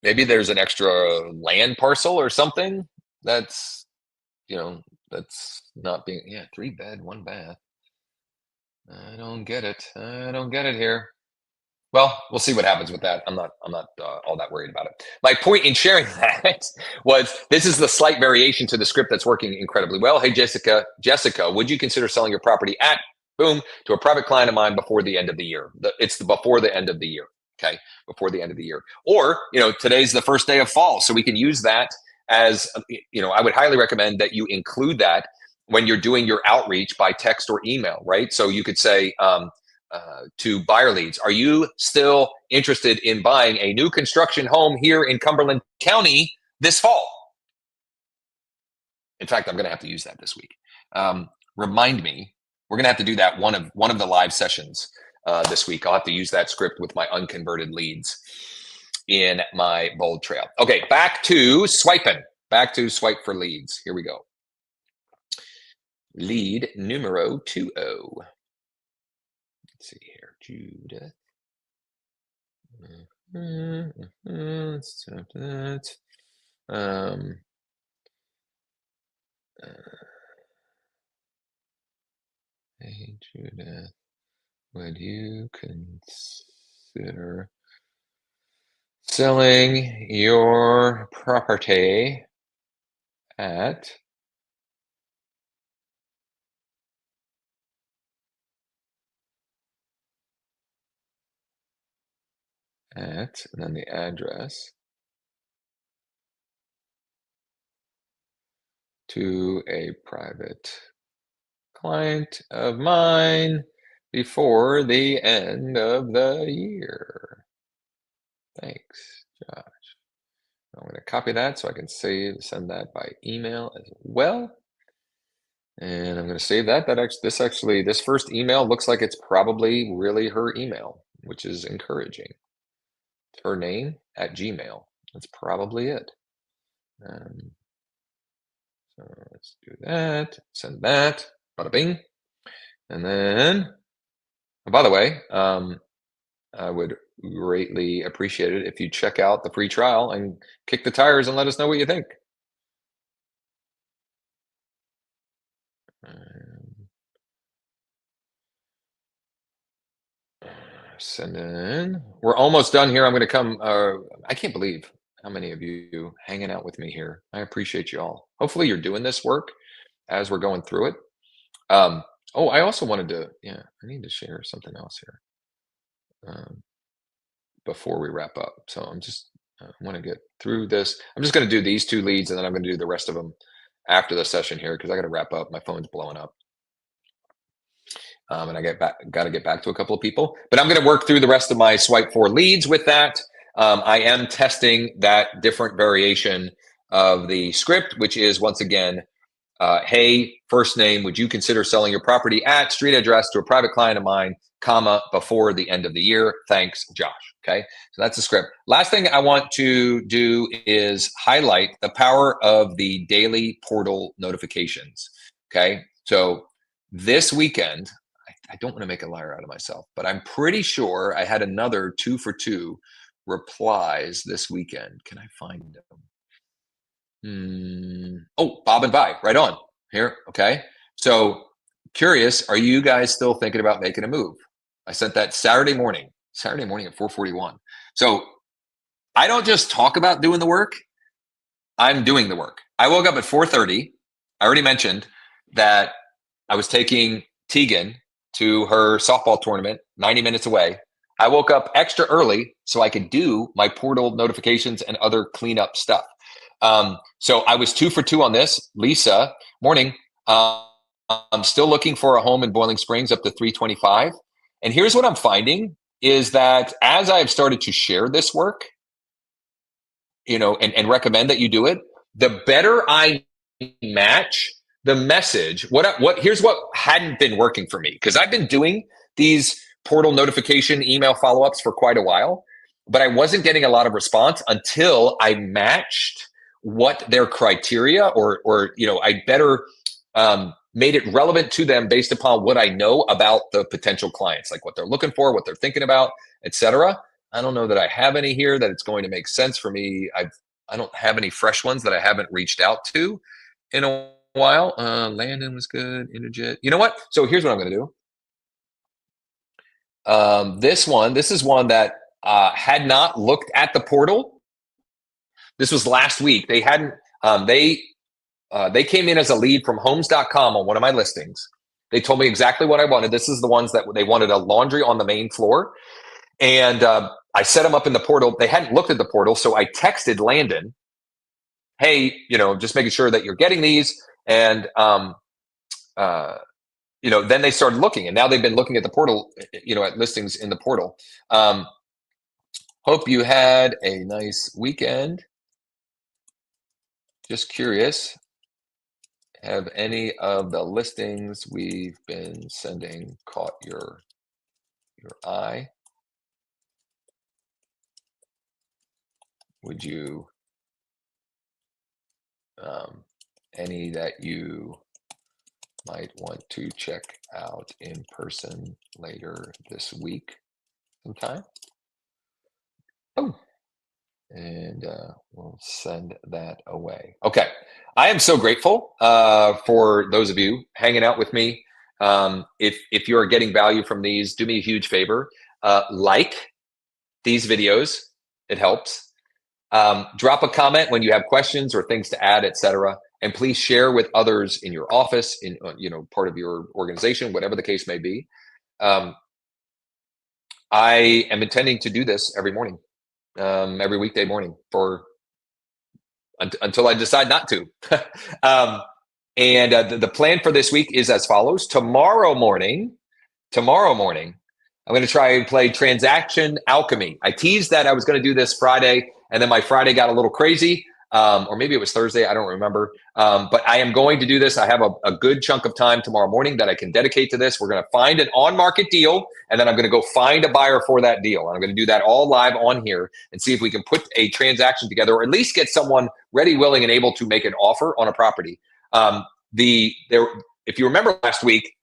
Maybe there's an extra land parcel or something that's not being 3-bed, 1-bath. I don't get it. I don't get it here. Well, we'll see what happens with that. I'm not all that worried about it. My point in sharing that was this is the slight variation to the script that's working incredibly well. Hey, Jessica, would you consider selling your property at boom to a private client of mine before the end of the year? It's before the end of the year. Okay, before the end of the year. Or, today's the first day of fall, so we can use that as, I would highly recommend that you include that when you're doing your outreach by text or email, right? So you could say to buyer leads, are you still interested in buying a new construction home here in Cumberland County this fall? In fact, I'm going to have to use that this week. Remind me, we're going to have to do that one of the live sessions this week. I'll have to use that script with my unconverted leads in my bold trail. Okay, back to swiping. Back to swipe for leads. Here we go. Lead numero 20. Let's see here, Judith. Let's stop that. Hey, Judith, would you consider selling your property at and then the address to a private client of mine before the end of the year? Thanks, Josh. I'm going to copy that so I can send that by email as well. And I'm going to save that. This first email looks like it's probably really her email, which is encouraging. It's her name at Gmail. That's probably it. So let's do that. Send that. Bada bing. And then, by the way, I would greatly appreciate it if you check out the free trial and kick the tires and let us know what you think. Send in. We're almost done here. I'm going to come. I can't believe how many of you hanging out with me here. I appreciate you all. Hopefully you're doing this work as we're going through it. Oh, I also wanted to, I need to share something else here before we wrap up. So I'm just, want to get through this. I'm just going to do these 2 leads and then I'm going to do the rest of them after the session here because I got to wrap up. My phone's blowing up. And I got to get back to a couple of people, but I'm going to work through the rest of my swipe 4 leads with that. I am testing that different variation of the script, which is once again, hey, first name, would you consider selling your property at street address to a private client of mine, comma, before the end of the year? Thanks, Josh. Okay, so that's the script. Last thing I want to do is highlight the power of the daily portal notifications. Okay, so this weekend, I don't want to make a liar out of myself, but I'm pretty sure I had another 2 for 2 replies this weekend. Can I find them? Oh, Bob and Vi, right on here. Okay. So curious, are you guys still thinking about making a move? I sent that Saturday morning at 4:41. So I don't just talk about doing the work. I'm doing the work. I woke up at 4:30. I already mentioned that I was taking Tegan to her softball tournament 90 minutes away. I woke up extra early so I could do my portal notifications and other cleanup stuff. So I was 2 for 2 on this. Lisa, morning. I'm still looking for a home in Boiling Springs up to 325. And here's what I'm finding is that as I've started to share this work, and recommend that you do it, the better I match the message. Here's what hadn't been working for me, because I've been doing these portal notification email follow-ups for quite a while, but I wasn't getting a lot of response until I matched what their criteria or I better made it relevant to them based upon what I know about the potential clients, like what they're looking for, what they're thinking about, etc. I don't know that I have any here that it's going to make sense for me. I don't have any fresh ones that I haven't reached out to in a while. Landon was good. Interjet. You know what? So here's what I'm going to do. This is one that had not looked at the portal. This was last week. They hadn't. They came in as a lead from homes.com on one of my listings. They told me exactly what I wanted. This is the ones that they wanted a laundry on the main floor. And I set them up in the portal. They hadn't looked at the portal. So I texted Landon, hey, just making sure that you're getting these. And, then they started looking, and now they've been looking at the portal, at listings in the portal. Hope you had a nice weekend. Just curious, have any of the listings we've been sending caught your eye? Would you, any that you might want to check out in person later this week sometime? Oh, and we'll send that away. Okay. I am so grateful for those of you hanging out with me. If you are getting value from these, do me a huge favor. Like these videos. It helps. Drop a comment when you have questions or things to add, etc. And please share with others in your office, in part of your organization, whatever the case may be. I am intending to do this every morning, every weekday morning until I decide not to. The plan for this week is as follows. Tomorrow morning, I'm going to try and play Transaction Alchemy. I teased that I was going to do this Friday, and then my Friday got a little crazy. Or maybe it was Thursday, I don't remember. But I am going to do this. I have a good chunk of time tomorrow morning that I can dedicate to this. We're going to find an on-market deal, and then I'm going to go find a buyer for that deal. And I'm going to do that all live on here and see if we can put a transaction together, or at least get someone ready, willing, and able to make an offer on a property. If you remember last week,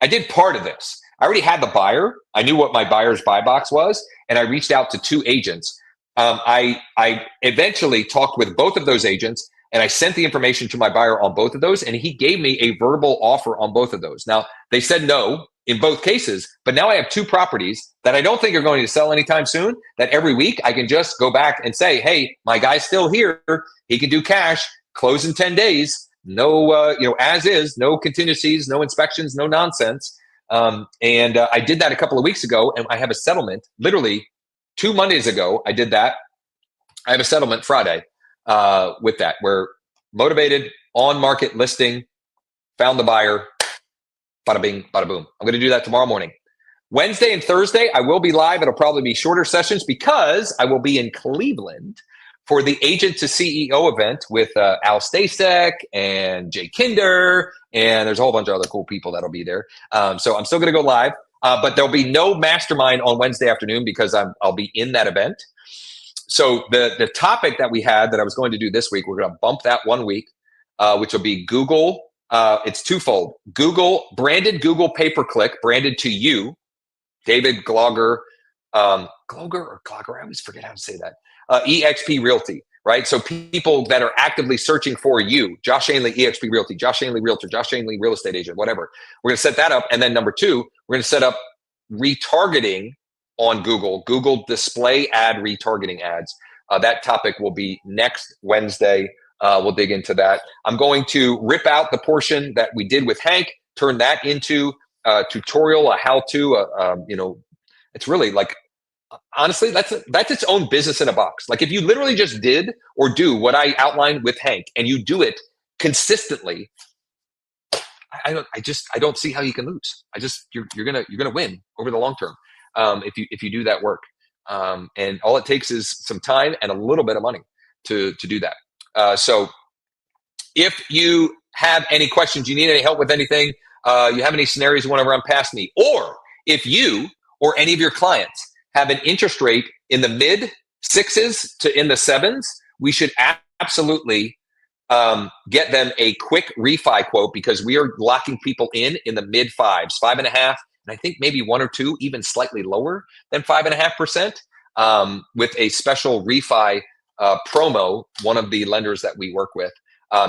I did part of this. I already had the buyer. I knew what my buyer's buy box was, and I reached out to 2 agents. I eventually talked with both of those agents, and I sent the information to my buyer on both of those, and he gave me a verbal offer on both of those. Now, they said no in both cases. But now I have 2 properties that I don't think are going to sell anytime soon, that every week I can just go back and say, hey, my guy's still here. He can do cash, close in 10 days. No, as is, no contingencies, no inspections, no nonsense. And I did that a couple of weeks ago, and I have a settlement literally 2 Mondays ago. I did that. I have a settlement Friday with that. We're motivated, on market listing, found the buyer, bada bing, bada boom. I'm going to do that tomorrow morning. Wednesday and Thursday, I will be live. It'll probably be shorter sessions because I will be in Cleveland for the Agent to CEO event with Al Stasek and Jay Kinder, and there's a whole bunch of other cool people that'll be there. So I'm still going to go live, but there'll be no mastermind on Wednesday afternoon because I'll be in that event. So the topic that we had that I was going to do this week, we're going to bump that 1 week, which will be Google. It's twofold. Branded Google pay-per-click, branded to you, David Gloger, or Gloger, I always forget how to say that. EXP Realty, right? So people that are actively searching for you, Josh Schoenly, EXP Realty, Josh Schoenly Realtor, Josh Schoenly Real Estate Agent, whatever. We're going to set that up. And then number 2, we're going to set up retargeting on Google display ad retargeting ads. That topic will be next Wednesday. We'll dig into that. I'm going to rip out the portion that we did with Hank, turn that into a tutorial, a how-to, it's really like, honestly, that's its own business in a box. Like if you literally just did or do what I outlined with Hank and you do it consistently, I don't see how you can lose. You're gonna win over the long term if you do that work. And all it takes is some time and a little bit of money to do that. So if you have any questions, you need any help with anything, you have any scenarios you want to run past me, or if you or any of your clients have an interest rate in the mid 6s to in the 7s, we should absolutely get them a quick refi quote, because we are locking people in the mid 5s, 5.5, and I think maybe 1 or 2, even slightly lower than 5.5%, with a special refi promo, one of the lenders that we work with.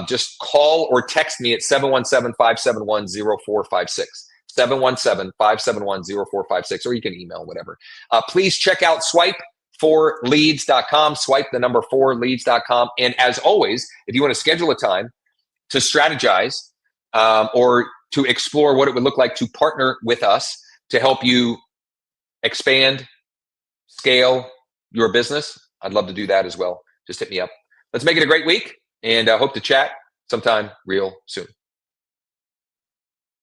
Just call or text me at 717-571-0456. 717-571-0456, or you can email, whatever. Please check out swipe4leads.com, swipe the number 4leads.com. And as always, if you want to schedule a time to strategize or to explore what it would look like to partner with us to help you expand, scale your business, I'd love to do that as well. Just hit me up. Let's make it a great week, and I hope to chat sometime real soon.